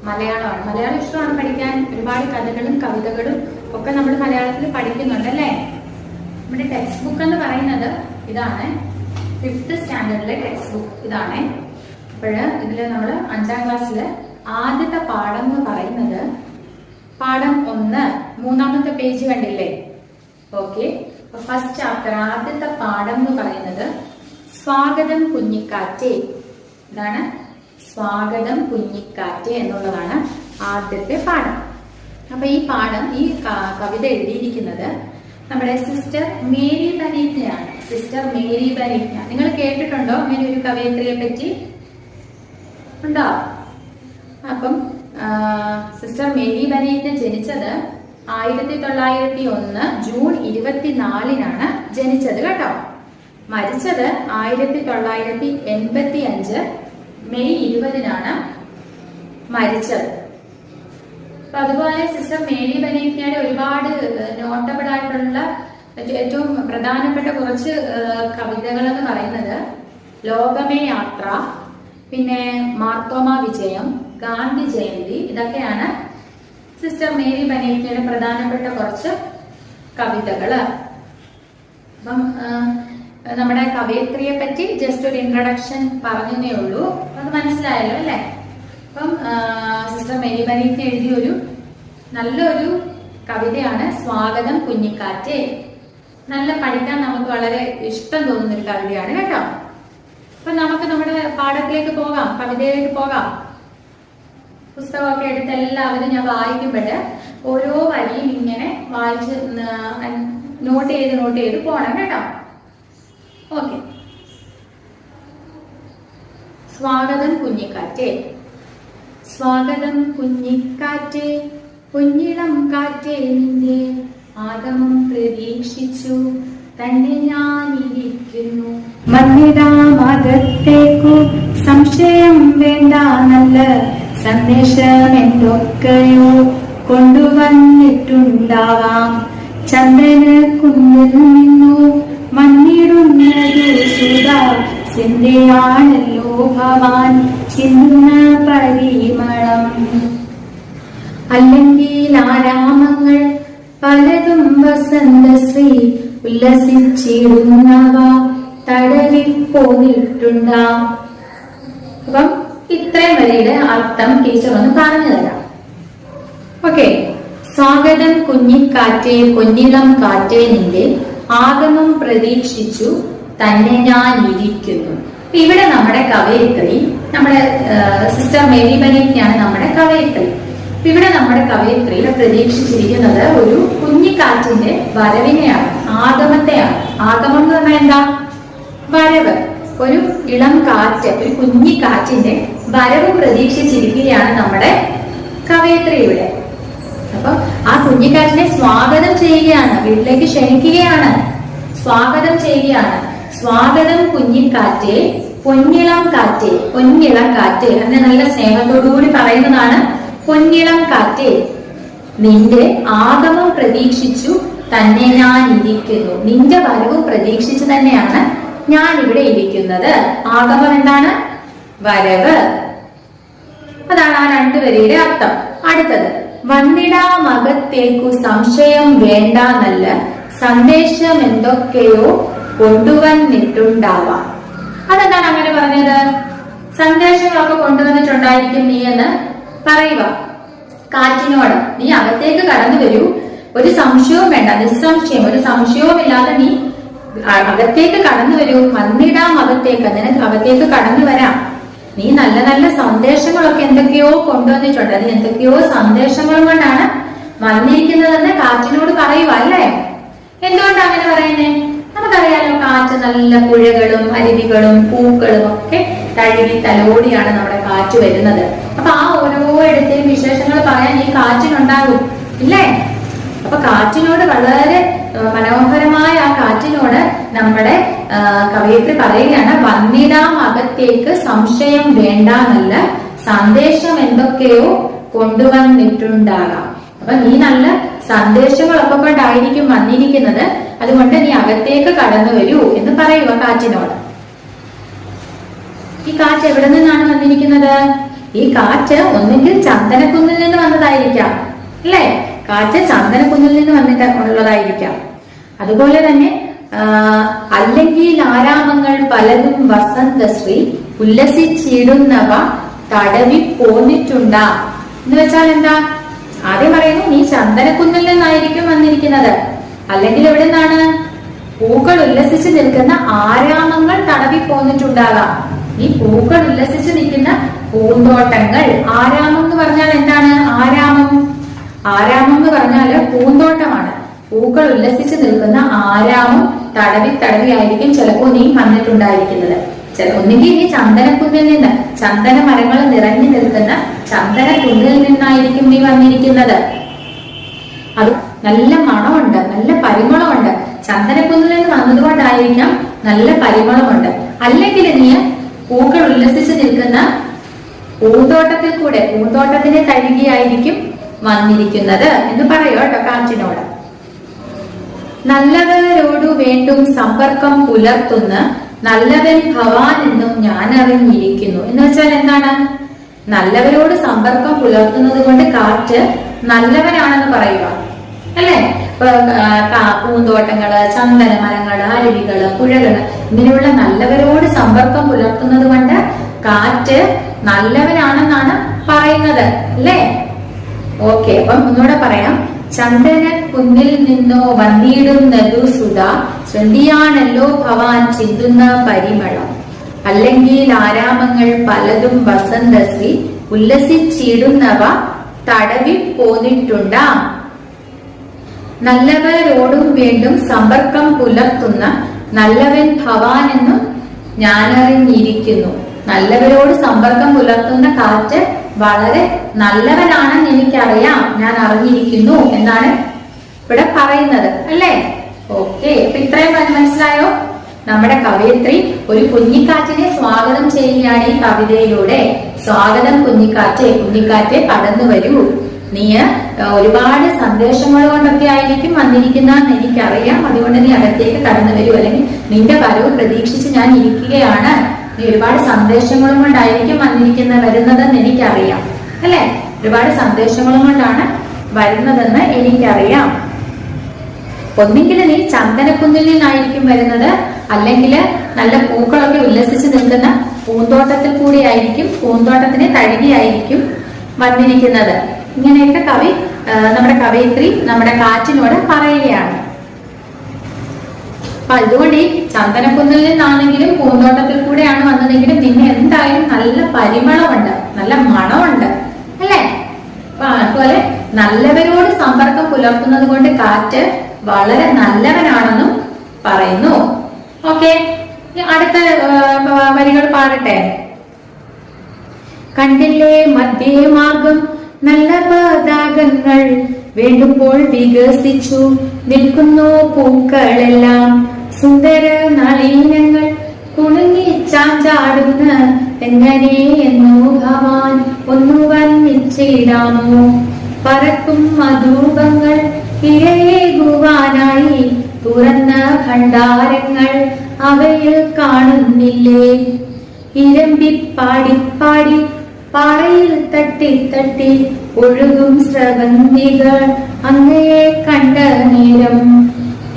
മലയാളമാണ്. മലയാളം ഇഷ്ടമാണ് പഠിക്കാൻ. ഒരുപാട് കഥകളും കവിതകളും ഒക്കെ നമ്മൾ മലയാളത്തിൽ പഠിക്കുന്നുണ്ട് അല്ലേ. നമ്മുടെ ടെക്സ്റ്റ് ബുക്ക് എന്ന് പറയുന്നത് ഇതാണ്. 5th സ്റ്റാൻഡേർഡിലെ ടെക്സ്റ്റ് ബുക്ക് ഇതാണ്. അപ്പോൾ ഇതിൽ നമ്മൾ 5ാം ക്ലാസ്സിലെ ആദ്യത്തെ പാഠം എന്ന് പറയുന്നത് പാഠം 1, 3ാമത്തെ പേജ് കണ്ടില്ലേ? ഓക്കെ, ഫസ്റ്റ് ചാപ്റ്റർ ആദ്യത്തെ പാഠം എന്ന് പറയുന്നത് സ്വാഗതം കുഞ്ഞിക്കാറ്റേ. ഇതാണ് സ്വാഗതം കുഞ്ഞിക്കാറ്റേ എന്നുള്ളതാണ് ആദ്യത്തെ പാഠം. അപ്പൊ ഈ പാഠം, ഈ കവിത എഴുതിയിരിക്കുന്നത് നമ്മുടെ സിസ്റ്റർ മേരി ബനീറ്റിനാണ്. സിസ്റ്റർ മേരി ബനീറ്റിന. നിങ്ങൾ കേട്ടിട്ടുണ്ടോ അങ്ങനെ ഒരു കവയിത്രിയെ പറ്റി? ഉണ്ടോ? അപ്പം സിസ്റ്റർ മേരി ബനീറ്റിന ജനിച്ചത് 1901 ജൂൺ 24-നാണ് ജനിച്ചത് കേട്ടോ. മരിച്ചത് 1985 മെയ് 20-നാണ് മരിച്ചത്. അപ്പൊ അതുപോലെ സിസ്റ്റർ മേരി ബനീറ്റിനയുടെ ഒരുപാട് നോട്ടബിൾ ആയിട്ടുള്ള ഏറ്റവും പ്രധാനപ്പെട്ട കുറച്ച് കവിതകൾ എന്ന് പറയുന്നത് ലോകമേ യാത്ര, പിന്നെ മാർത്തോമ വിജയം, ഗാന്ധി ജയന്തി, ഇതൊക്കെയാണ് സിസ്റ്റർ മേരി ബനീറ്റിനയുടെ പ്രധാനപ്പെട്ട കുറച്ച് കവിതകള്. അപ്പം നമ്മുടെ കവയിത്രിയെ പറ്റി ജസ്റ്റ് ഒരു ഇൻട്രൊഡക്ഷൻ പറഞ്ഞതേ ഉള്ളൂ. അത് മനസ്സിലായല്ലോ അല്ലേ? അപ്പം സിസ്റ്റർ മേരി ബനീറ്റിന എഴുതിയ ഒരു നല്ലൊരു കവിതയാണ് സ്വാഗതം കുഞ്ഞിക്കാറ്റേ. നല്ല പഠിക്കാൻ നമുക്ക് വളരെ ഇഷ്ടം തോന്നുന്ന ഒരു കവിതയാണ് കേട്ടോ. അപ്പൊ നമുക്ക് നമ്മുടെ പാഠത്തിലേക്ക് പോകാം, കവിതയിലേക്ക് പോകാം. പുസ്തകമൊക്കെ എടുത്ത് എല്ലാവരും ഞാൻ വായിക്കുമ്പോൾ ഓരോ വരിയും ഇങ്ങനെ വായിച്ച് നോട്ട് ചെയ്ത് പോണം കേട്ടോ. ഓക്കെ. സ്വാഗതം കുഞ്ഞിക്കാറ്റേ. സ്വാഗതം കുഞ്ഞിക്കാറ്റേ, കുഞ്ഞിളം കാറ്റേ, നിന്റെ ആഗമം പ്രതീക്ഷിച്ചു തന്നെ ഞാനിരിക്കുന്നു. വന്നിടാമകത്തേക്കു സംശയം വേണ്ട, നല്ല സന്ദേശം എന്തൊക്കെയോ കൊണ്ടുവന്നിട്ടുണ്ടാവാം. ചന്ദ്രന് കുന്നിൽ നിന്നു വന്നിടുന്നതു സുധാ സിന്ധ്യയാണല്ലോ ഭവാൻ ചിന്ന പരിമളം. അല്ലെങ്കിൽ ആരാമങ്ങൾ പലതും വസന്തശ്രീ ഉല്ലസിച്ചിടുന്നവ തടവിപ്പോന്നിട്ടുണ്ടാം. അപ്പം ഇത്രയും വരിയുടെ അർത്ഥം ടീച്ചർ ഒന്ന് പറഞ്ഞു തരാം. ഓക്കെ. സ്വാഗതം കുഞ്ഞിക്കാറ്റേ, പൊന്നിളം കാറ്റേ, നിന്റെ ആഗമം പ്രതീക്ഷിച്ചു തന്നെ ഞാൻ ഇരിക്കുന്നു. ഇവിടെ നമ്മുടെ കവയിത്രി, നമ്മുടെ സിസ്റ്റർ മേരി ബനീറ്റിനെയാണ് നമ്മുടെ കവയിത്രി. ഇവിടെ നമ്മുടെ കവയിത്രിയിൽ പ്രതീക്ഷിച്ചിരിക്കുന്നത് ഒരു കുഞ്ഞിക്കാറ്റിന്റെ വരവിനെയാണ്, ആഗമത്തെയാണ്. ആഗമം എന്ന് പറഞ്ഞാൽ എന്താ? വരവ്. ഒരു ഇളം കാറ്റ്, ഒരു കുഞ്ഞിക്കാറ്റിന്റെ വരവ് പ്രതീക്ഷിച്ചിരിക്കുകയാണ് നമ്മുടെ കവയിത്രി ഇവിടെ. അപ്പൊ ആ കുഞ്ഞിക്കാറ്റിനെ സ്വാഗതം ചെയ്യുകയാണ്, വീട്ടിലേക്ക് ക്ഷണിക്കുകയാണ്, സ്വാഗതം ചെയ്യുകയാണ്. സ്വാഗതം കുഞ്ഞിക്കാറ്റേ, പൊന്നിളം കാറ്റേ. പൊന്നിളം കാറ്റേ അങ്ങനെ നല്ല സ്നേഹത്തോടുകൂടി പറയുന്നതാണ്. പൊന്നിളം കാറ്റേ, നിന്റെ ആഗമം പ്രതീക്ഷിച്ചു തന്നെ ഞാൻ ഇരിക്കുന്നു. നിന്റെ വരവ് പ്രതീക്ഷിച്ചു തന്നെയാണ് ഞാൻ ഇവിടെ ഇരിക്കുന്നത്. ആഗമം എന്താണ്? വരവ്. അതാണ് ആ രണ്ടുപേരുടെ അർത്ഥം. അടുത്തത്, വന്നിടാമകത്തേക്കു സംശയം വേണ്ട, നല്ല സന്ദേശം എന്തൊക്കെയോ കൊണ്ടുവന്നിട്ടുണ്ടാവാം. അതെന്താണ് അങ്ങനെ പറഞ്ഞത്? സന്ദേശങ്ങളൊക്കെ കൊണ്ടുവന്നിട്ടുണ്ടായിരിക്കും നീ എന്ന് പറയുക കാറ്റിനോട്. നീ അകത്തേക്ക് കടന്നു വരൂ, ഒരു സംശയവും വേണ്ട, നിസ്സംശയം, ഒരു സംശയവും ഇല്ലാതെ നീ അകത്തേക്ക് കടന്നു വരൂ. വന്നിടാം അകത്തേക്ക്, നിനക്ക് അകത്തേക്ക് കടന്നു വരാം. നീ നല്ല നല്ല സന്ദേശങ്ങളൊക്കെ എന്തൊക്കെയോ കൊണ്ടുവന്നിട്ടുണ്ട്. നീ എന്തൊക്കെയോ സന്ദേശങ്ങളും കൊണ്ടാണ് വന്നിരിക്കുന്നതെന്ന് കാറ്റിനോട് പറയുക അല്ലേ? എന്തുകൊണ്ടാണ് അങ്ങനെ പറയുന്നേ? നമുക്കറിയാലോ, കാറ്റ് നല്ല പുഴകളും അരുവികളും പൂക്കളും ഒക്കെ തഴുകി തലോടിയാണ് നമ്മുടെ കാറ്റ് വരുന്നത്. അപ്പൊ ആ ഓരോ ഇടത്തെയും വിശേഷങ്ങൾ പറയാൻ ഈ കാറ്റിനുണ്ടാകും ഇല്ലേ? അപ്പൊ കാറ്റിനോട് വളരെ മനോഹരമായ ആ കാറ്റിനോട് നമ്മുടെ കവയിത്രി പറയുകയാണ്, വന്നിടാം അകത്തേക്ക് സംശയം വേണ്ട, നല്ല സന്ദേശം എന്തൊക്കെയോ കൊണ്ടുവന്നിട്ടുണ്ടാകാം. അപ്പൊ നീ നല്ല സന്ദേശങ്ങളൊക്കെ കൊണ്ടായിരിക്കും വന്നിരിക്കുന്നത്, അതുകൊണ്ട് നീ അകത്തേക്ക് കടന്നു വരൂ എന്ന് പറയുക കാറ്റിനോട്. ഈ കാറ്റ് എവിടെ നിന്നാണ് വന്നിരിക്കുന്നത്? ഈ കാറ്റ് ഒന്നുകിൽ ചന്ദനക്കുന്നിൽ നിന്ന് വന്നതായിരിക്കാം അല്ലേ? കാറ്റ് ചന്ദനക്കുന്നിൽ നിന്ന് വന്നിട്ടുള്ളതായിരിക്കാം. അതുപോലെ തന്നെ അല്ലെങ്കിൽ ആരാമങ്ങൾ പലതും വസന്തശ്രീ ഉല്ലസിച്ചിടുന്നവ തടവി പോന്നിട്ടുണ്ടാ എന്ന് വെച്ചാൽ എന്താ? ആദ്യം പറയുന്നു, നീ ചന്ദനക്കുന്നിൽ നിന്നായിരിക്കും വന്നിരിക്കുന്നത്. അല്ലെങ്കിൽ എവിടെ നിന്നാണ്? പൂക്കൾ ഉല്ലസിച്ച് നിൽക്കുന്ന ആരാമങ്ങൾ തടവി പോന്നിട്ടുണ്ടാകാം. ഈ പൂക്കൾ ഉല്ലസിച്ച് നിൽക്കുന്ന പൂന്തോട്ടങ്ങൾ. ആരാമം എന്ന് പറഞ്ഞാൽ എന്താണ്? ആരാമം എന്ന് പറഞ്ഞാല് പൂന്തോട്ടമാണ്. പൂക്കൾ ഉല്ലസിച്ച് നിൽക്കുന്ന ആരാമം തടവി ആയിരിക്കും ചിലപ്പോ നീ വന്നിട്ടുണ്ടായിരിക്കുന്നത്. ഒന്നുകിൽ നീ ചന്ദനക്കുന്നിൽ നിന്ന്, ചന്ദന മരങ്ങൾ നിറഞ്ഞു നിൽക്കുന്ന ചന്ദനക്കുന്നിൽ നിന്നായിരിക്കും നീ വന്നിരിക്കുന്നത്. അത് നല്ല മണമുണ്ട്, നല്ല പരിമളമുണ്ട്. ചന്ദനക്കുന്നിൽ നിന്ന് വന്നതുകൊണ്ടായിരിക്കാം നല്ല പരിമളമുണ്ട്. അല്ലെങ്കിൽ നീ പൂക്കൾ ഉല്ലസിച്ച് നിൽക്കുന്ന പൂന്തോട്ടത്തിൽ കൂടെ, പൂന്തോട്ടത്തിനെ തഴുകിയായിരിക്കും വന്നിരിക്കുന്നത് എന്ന് പറയോ കേട്ടോ കാറ്റിനോട്. നല്ലവരോടു വേണ്ടും സമ്പർക്കം പുലർത്തുന്ന നല്ലവൻ ഭവാൻ എന്നും ഞാൻ അറിഞ്ഞിരിക്കുന്നു എന്ന് വെച്ചാൽ എന്താണ്? നല്ലവരോട് സമ്പർക്കം പുലർത്തുന്നത് കൊണ്ട് കാറ്റ് നല്ലവനാണെന്ന് പറയുക അല്ലെ? പൂന്തോട്ടങ്ങള്, ചന്ദന മരങ്ങള്, അരുവികള്, പുഴകള് ഇങ്ങനെയുള്ള നല്ലവരോട് സമ്പർക്കം പുലർത്തുന്നത് കൊണ്ട് കാറ്റ് നല്ലവനാണെന്നാണ് പറയുന്നത് അല്ലേ? ഓക്കെ, അപ്പം ഒന്നുകൂടെ പറയാം. ചന്ദന കുന്നിൽ നിന്നോ വന്നിടുന്നതു സുധാ ശ്രദ്ധിയാണല്ലോ ഭവാൻ ചിന്തുന്ന പരിമളം. അല്ലെങ്കിൽ ആരാമങ്ങൾ പലതും വസന്തശ്രീ ഉല്ലസിച്ചിടുന്നവ തടവി പോന്നിട്ടുണ്ടാ. നല്ലവരോടും വീണ്ടും സമ്പർക്കം പുലർത്തുന്ന നല്ലവൻ ഭവാനെന്നും ഞാനറിഞ്ഞിരിക്കുന്നു. നല്ലവരോട് സമ്പർക്കം പുലർത്തുന്ന കാറ്റ് വളരെ നല്ലവനാണെന്ന് എനിക്കറിയാം, ഞാൻ അറിഞ്ഞിരിക്കുന്നു എന്നാണ് ഇവിടെ പറയുന്നത് അല്ലേ? ഓക്കെ, അപ്പൊ ഇത്രയും മനസ്സിലായോ? നമ്മുടെ കവയിത്രി ഒരു കുഞ്ഞിക്കാറ്റിനെ സ്വാഗതം ചെയ്യുകയാണ് ഈ കവിതയിലൂടെ. സ്വാഗതം കുഞ്ഞിക്കാറ്റെ, കുഞ്ഞിക്കാറ്റെ കടന്നു വരൂ, നീ ഒരുപാട് സന്ദേശങ്ങൾ കൊണ്ടൊക്കെ ആയിരിക്കും വന്നിരിക്കുന്നതെന്ന് എനിക്കറിയാം, അതുകൊണ്ട് നീ അകത്തേക്ക് കടന്നു വരൂ, അല്ലെങ്കിൽ നിന്റെ വരവ് പ്രതീക്ഷിച്ച് ഞാൻ ഇരിക്കുകയാണ്, നീ ഒരുപാട് സന്ദേശങ്ങളും കൊണ്ടായിരിക്കും വരുന്നതെന്ന് എനിക്കറിയാം അല്ലെ? ഒരുപാട് സന്ദേശങ്ങളും കൊണ്ടാണ് വരുന്നതെന്ന് എനിക്കറിയാം. ഒന്നെങ്കിൽ നീ ചന്ദനക്കുന്നിൽ നിന്നായിരിക്കും വരുന്നത്, അല്ലെങ്കിൽ നല്ല പൂക്കളൊക്കെ ഉല്ലസിച്ച് നിൽക്കുന്ന പൂന്തോട്ടത്തിൽ കൂടി ആയിരിക്കും, പൂന്തോട്ടത്തിനെ തഴുകിയായിരിക്കും വന്നിരിക്കുന്നത്. ഇങ്ങനെയൊക്കെ നമ്മുടെ കവയിത്രി നമ്മുടെ കാറ്റിനോട് പറയുകയാണ്. അപ്പൊ അതുകൊണ്ട് ഈ ചന്ദനക്കുന്നിൽ നിന്നാണെങ്കിലും പൂന്തോട്ടത്തിൽ കൂടെയാണ് വന്നതെങ്കിലും നിന്നെ എന്തായാലും നല്ല പരിമളമുണ്ട്, നല്ല മണമുണ്ട് അല്ലേ? അപ്പൊ അതുപോലെ നല്ലവരോട് സമ്പർക്കം പുലർത്തുന്നത് കൊണ്ട് കാറ്റ് വളരെ നല്ലവനാണെന്നും പറയുന്നു. ഓക്കെ, അടുത്ത വരികൾ പാടട്ടെ. കണ്ടില്ലേ മധ്യേ മാർഗം നല്ല പതാകങ്ങൾ വേണ്ടുമ്പോൾ വികസിച്ചു നിൽക്കുന്നു പൂക്കളെല്ലാം, സുന്ദര നളീനങ്ങൾ കുണുങ്ങി ചാഞ്ചാടുന്ന എങ്ങനെ എന്നു ഭവാൻ ഒന്നു വർണ്ണിച്ചിടാമോ. പറക്കും മധൂപങ്ങൾ ഇരയേകുവാനായി തുറന്ന ഭണ്ഡാരങ്ങൾ അവയിൽ കാണുന്നില്ലേ. ഇരമ്പി പാടി പാടി പാറയിൽ തട്ടി തട്ടി ഒഴുകും സ്രവന്തികൾ അങ്ങയെ കണ്ട നേരം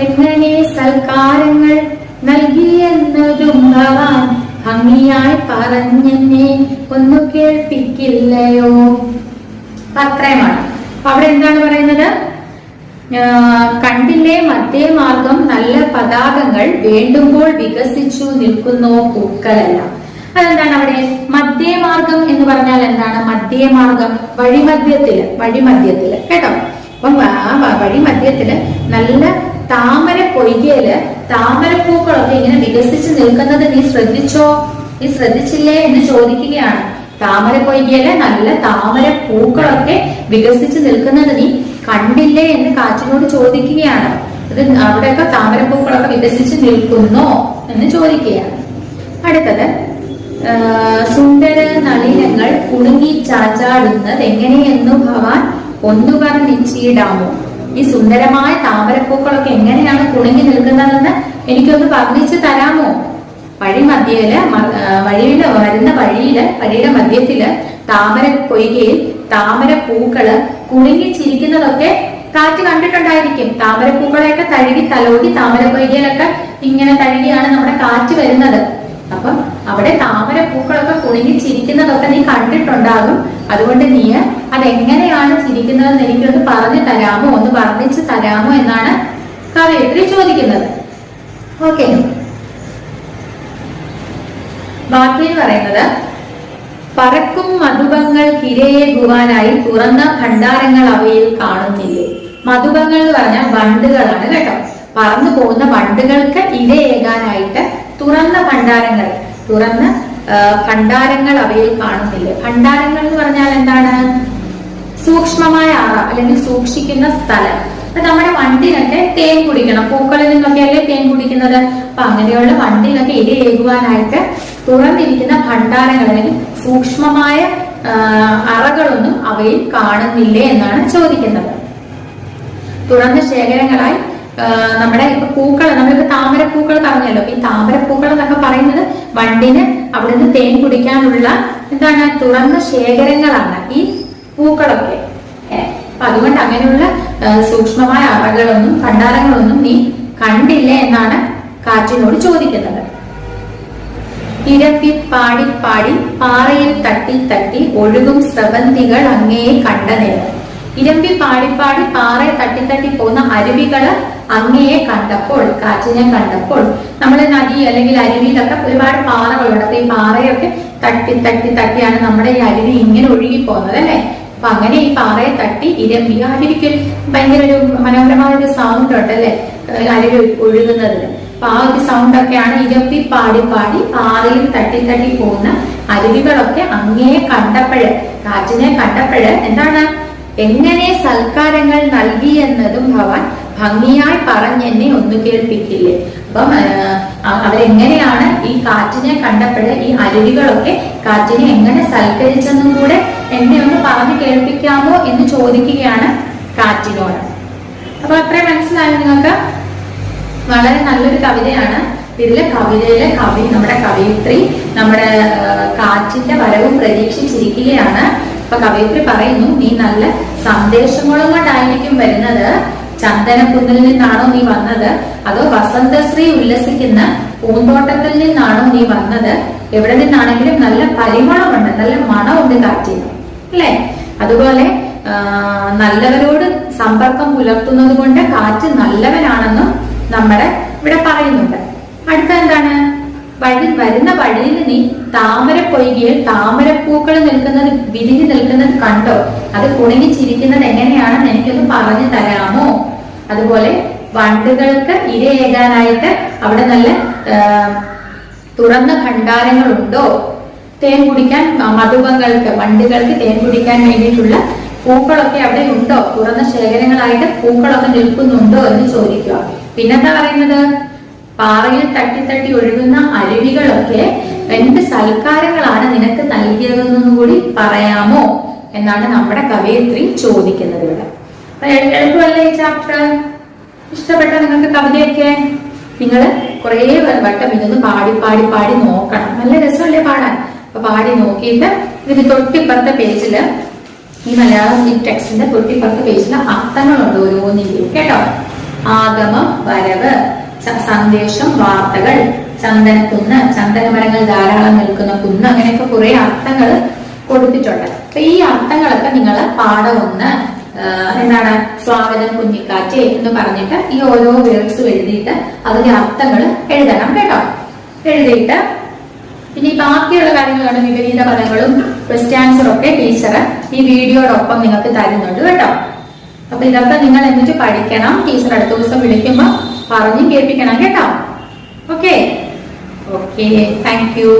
എങ്ങനെ സൽക്കാരങ്ങൾ നൽകിയെന്നതും ഭവാൻ ഭംഗിയായി പറഞ്ഞെന്നെ ഒന്നു കേൾപ്പിക്കില്ലയോ. അത്രയുമാണ്. അവിടെ എന്താണ് പറയുന്നത്? കണ്ടില്ലേ മധ്യേ മാർഗം നല്ല പതാകങ്ങൾ വേണ്ടുമ്പോൾ വികസിച്ചു നിൽക്കുന്നു പൂക്കളെല്ലാം. അതെന്താണ് അവിടെ മധ്യേ മാർഗം എന്ന് പറഞ്ഞാൽ എന്താണ്? മധ്യേ മാർഗം വഴിമധ്യത്തില് കേട്ടോ. അപ്പം ആ വഴിമധ്യത്തില് നല്ല താമര പൊയ്കയില് താമരപ്പൂക്കളൊക്കെ ഇങ്ങനെ വികസിച്ച് നിൽക്കുന്നത് നീ ശ്രദ്ധിച്ചോ? നീ ശ്രദ്ധിച്ചില്ലേ എന്ന് ചോദിക്കുകയാണ്. താമര പൊയ്കയില് നല്ല താമര പൂക്കളൊക്കെ വികസിച്ച് നിൽക്കുന്നത് നീ കണ്ടില്ലേ എന്ന് കാറ്റിനോട് ചോദിക്കുകയാണ്. അത് അവിടെയൊക്കെ താമരപ്പൂക്കളൊക്കെ വികസിച്ച് നിൽക്കുന്നോ എന്ന് ചോദിക്കുകയാണ്. അടുത്തത് സുന്ദര നളിനങ്ങൾ കുണുങ്ങി ചാച്ചാടുന്നത് എങ്ങനെയെന്നു ഭവാൻ ഒന്നു വർണ്ണിച്ചിടാമോ. ഈ സുന്ദരമായ താമരപ്പൂക്കളൊക്കെ എങ്ങനെയാണ് കുണുങ്ങി നിൽക്കുന്നതെന്ന് എനിക്കൊന്ന് വർണ്ണിച്ചു തരാമോ? വഴിയുടെ മധ്യത്തില് താമര പൊയ്കയിൽ താമരപ്പൂക്കള് കുണുങ്ങിച്ചിരിക്കുന്നതൊക്കെ കാറ്റ് കണ്ടിട്ടുണ്ടായിരിക്കും. താമരപ്പൂക്കളെയൊക്കെ തഴുകി തലോടി താമര പൊയ്കയിലൊക്കെ ഇങ്ങനെ തഴുകിയാണ് നമ്മുടെ കാറ്റ് വരുന്നത്. അപ്പം അവിടെ താമരപ്പൂക്കളൊക്കെ കുണുങ്ങിച്ചിരിക്കുന്നതൊക്കെ നീ കണ്ടിട്ടുണ്ടാകും. അതുകൊണ്ട് നീ അതെങ്ങനെയാണ് ചിരിക്കുന്നതെന്ന് എനിക്കൊന്ന് പറഞ്ഞു തരാമോ, ഒന്ന് വർണ്ണിച്ചു തരാമോ എന്നാണ് കവയിത്രി ചോദിക്കുന്നത്. ഓക്കെ, ബാക്കി പറയുന്നത് പറക്കും മധുപങ്ങൾ കിരയേകുവാനായി തുറന്ന ഭണ്ഡാരങ്ങൾ അവയിൽ കാണുന്നില്ലേ. മധുപങ്ങൾ എന്ന് പറഞ്ഞാൽ വണ്ടുകളാണ് കേട്ടോ. പറന്നു പോകുന്ന വണ്ടുകൾക്ക് ഇരയേകാനായിട്ട് തുറന്ന ഭണ്ഡാരങ്ങൾ അവയിൽ കാണുന്നില്ലേ. ഭണ്ഡാരങ്ങൾ എന്ന് പറഞ്ഞാൽ എന്താണ്? സൂക്ഷ്മമായ അറ അല്ലെങ്കിൽ സൂക്ഷിക്കുന്ന സ്ഥലം. നമ്മുടെ വണ്ടിനൊക്കെ തേൻ കുടിക്കണം, പൂക്കളിൽ നിന്നൊക്കെ അല്ലേ തേൻ കുടിക്കുന്നത്. അപ്പൊ അങ്ങനെയുള്ള വണ്ടിനൊക്കെ ഇരയേകുവാനായിട്ട് തുറന്നിരിക്കുന്ന ഭണ്ഡാരങ്ങൾ അല്ലെങ്കിൽ സൂക്ഷ്മമായ അറകളൊന്നും അവയിൽ കാണുന്നില്ലേ എന്നാണ് ചോദിക്കുന്നത്. തുറന്ന ശേഖരങ്ങളായി നമ്മുടെ ഇപ്പൊ പൂക്കൾ, നമ്മളിപ്പോ താമരപ്പൂക്കൾ പറഞ്ഞല്ലോ. ഈ താമരപ്പൂക്കൾ എന്നൊക്കെ പറയുന്നത് വണ്ടിന് അവിടെ നിന്ന് തേൻ കുടിക്കാനുള്ള എന്താണ് തുറന്ന ശേഖരങ്ങളാണ് ഈ പൂക്കളൊക്കെ. അപ്പൊ അതുകൊണ്ട് അങ്ങനെയുള്ള സൂക്ഷ്മമായ അറകളൊന്നും ഭണ്ഡാരങ്ങളൊന്നും നീ കണ്ടില്ലേ എന്നാണ് കാറ്റിനോട് ചോദിക്കുന്നത്. ഇരപ്പി പാടി പാടി പാറയിൽ തട്ടി തട്ടി ഒഴുകും സ്രവന്തികൾ അങ്ങയെ കണ്ട നേരം. ഇരമ്പി പാടിപ്പാടി പാറയെ തട്ടിത്തട്ടി പോകുന്ന അരുവികള് അങ്ങയെ കണ്ടപ്പോൾ, കാറ്റിനെ കണ്ടപ്പോൾ, നമ്മളെ നദി അല്ലെങ്കിൽ അരുവിയിലൊക്കെ ഒരുപാട് പാറകളുണ്ട്. അപ്പൊ ഈ പാറയൊക്കെ തട്ടി തട്ടി തട്ടിയാണ് നമ്മുടെ ഈ അരുവി ഇങ്ങനെ ഒഴുകി പോകുന്നത് അല്ലെ. അപ്പൊ അങ്ങനെ ഈ പാറയെ തട്ടി ഇരമ്പി അരുവിക്ക് ഭയങ്കര ഒരു മനോഹരമായ ഒരു സൗണ്ട് ഉണ്ടല്ലേ അരുവി ഒഴുകുന്നതിന്. അപ്പൊ ആ ഒരു സൗണ്ട് ഒക്കെയാണ് ഇരമ്പി പാടി പാടി പാറയിൽ തട്ടി തട്ടി പോകുന്ന അരുവികളൊക്കെ അങ്ങേ കണ്ടപ്പോഴ്, കാറ്റിനെ കണ്ടപ്പോഴ് എന്താണ്, എങ്ങനെ സൽക്കാരങ്ങൾ നൽകി എന്നതും ഭവാൻ ഭംഗിയായി പറഞ്ഞെന്നെ ഒന്നു കേൾപ്പിക്കില്ലേ. അപ്പം അവരെങ്ങനെയാണ് ഈ കാറ്റിനെ കണ്ടപ്പോഴ് ഈ അരുവികളൊക്കെ കാറ്റിനെ എങ്ങനെ സൽക്കരിച്ചെന്നും കൂടെ എന്നെ ഒന്ന് പറഞ്ഞു കേൾപ്പിക്കാമോ എന്ന് ചോദിക്കുകയാണ് കാറ്റിനോട്. അപ്പൊ അത്രയും മനസ്സിലായോ നിങ്ങൾക്ക്? വളരെ നല്ലൊരു കവിതയാണ്. ഇതിലെ കവിതയിലെ നമ്മുടെ കവയിത്രി നമ്മുടെ കാറ്റിന്റെ വരവും പ്രതീക്ഷിച്ചിരിക്കുകയാണ്. അപ്പൊ കവയിത്രി പറയുന്നു, നീ നല്ല സന്ദേശങ്ങളും കൊണ്ടായിരിക്കും വരുന്നത്. ചന്ദനക്കുന്നിൽ നിന്നാണോ നീ വന്നത്, അതോ വസന്തശ്രീ ഉല്ലസിക്കുന്ന പൂന്തോട്ടത്തിൽ നിന്നാണോ നീ വന്നത്? എവിടെ നിന്നാണെങ്കിലും നല്ല പരിമളമുണ്ട്, നല്ല മണമുണ്ട് കാറ്റിന്, അല്ലെ? അതുപോലെ നല്ലവരോട് സമ്പർക്കം പുലർത്തുന്നത് കൊണ്ട് കാറ്റ് നല്ലവനാണെന്നും നമ്മുടെ ഇവിടെ പറയുന്നുണ്ട്. അടുത്ത എന്താണ്, വരുന്ന വഴിയിൽ നീ താമര പൊയ്കയിൽ താമരപ്പൂക്കൾ നിൽക്കുന്നത്, വിരിഞ്ഞു നിൽക്കുന്നത് കണ്ടോ? അത് കുണുങ്ങിച്ചിരിക്കുന്നത് എങ്ങനെയാണെന്ന് എനിക്കൊന്ന് പറഞ്ഞു തരാമോ? അതുപോലെ വണ്ടുകൾക്ക് ഇരയേകാനായിട്ട് അവിടെ നല്ല തുറന്ന ഭണ്ഡാരങ്ങളുണ്ടോ? തേൻ കുടിക്കാൻ മധുപങ്ങൾക്ക്, വണ്ടുകൾക്ക് തേൻ കുടിക്കാൻ വേണ്ടിയിട്ടുള്ള പൂക്കളൊക്കെ അവിടെ ഉണ്ടോ? തുറന്ന ശേഖരങ്ങളായിട്ട് പൂക്കളൊക്കെ നിൽക്കുന്നുണ്ടോ എന്ന് ചോദിക്കുക. പിന്നെന്താ പറയുന്നത്, പാറയിൽ തട്ടി തട്ടി ഒഴുകുന്ന അരുവികളൊക്കെ എന്ത് സൽക്കാരങ്ങളാണ് നിനക്ക് നൽകിയതെന്നും കൂടി പറയാമോ എന്നാണ് നമ്മുടെ കവയിത്രി ചോദിക്കുന്നത് ഇവിടെ. എളുപ്പമല്ലേ ഈ ചാപ്റ്റർ? ഇഷ്ടപ്പെട്ട നിങ്ങൾക്ക് കവിതയൊക്കെ? നിങ്ങൾ കുറെ വട്ടം ഇതൊന്ന് പാടി പാടി പാടി നോക്കണം. നല്ല രസമല്ലേ പാടാൻ? അപ്പൊ പാടി നോക്കിയിട്ട് ഇതിന് തൊട്ടിപ്പുറത്തെ പേജില്, ഈ മലയാളം ഈ ടെക്സ്റ്റിന്റെ തൊട്ടിപ്പുറത്തെ പേജില് അർത്ഥങ്ങളുണ്ട് ഓരോന്നിന്റെയും, കേട്ടോ? ആഗമം, വരവ്, സന്ദേശം, വാർത്തകൾ, ചന്ദനക്കുന്ന്, ചന്ദനമരങ്ങൾ ധാരാളം നിൽക്കുന്ന കുന്ന്, അങ്ങനെയൊക്കെ കുറെ അർത്ഥങ്ങൾ കൊടുത്തിട്ടുണ്ട്. അപ്പൊ ഈ അർത്ഥങ്ങളൊക്കെ നിങ്ങൾ പാഠം ഒന്ന് എന്താണ്, സ്വാഗതം കുഞ്ഞിക്കാറ്റ് എന്ന് പറഞ്ഞിട്ട് ഈ ഓരോ വേർഡ്സും എഴുതിയിട്ട് അതിന്റെ അർത്ഥങ്ങൾ എഴുതണം, കേട്ടോ? എഴുതിയിട്ട് പിന്നെ ഈ ബാക്കിയുള്ള കാര്യങ്ങളാണ്, വിപരീത പദങ്ങളും ക്വസ്റ്റ്യൻ ആൻസറും ഒക്കെ ടീച്ചർ ഈ വീഡിയോടൊപ്പം നിങ്ങൾക്ക് തരുന്നുണ്ട്, കേട്ടോ? അപ്പൊ ഇതൊക്കെ നിങ്ങൾ എന്നിട്ട് പഠിക്കണം. ടീച്ചർ അടുത്ത ദിവസം വിളിക്കുമ്പോ പറഞ്ഞു കേൾപ്പിക്കണം, കേട്ടോ? Okay, thank you.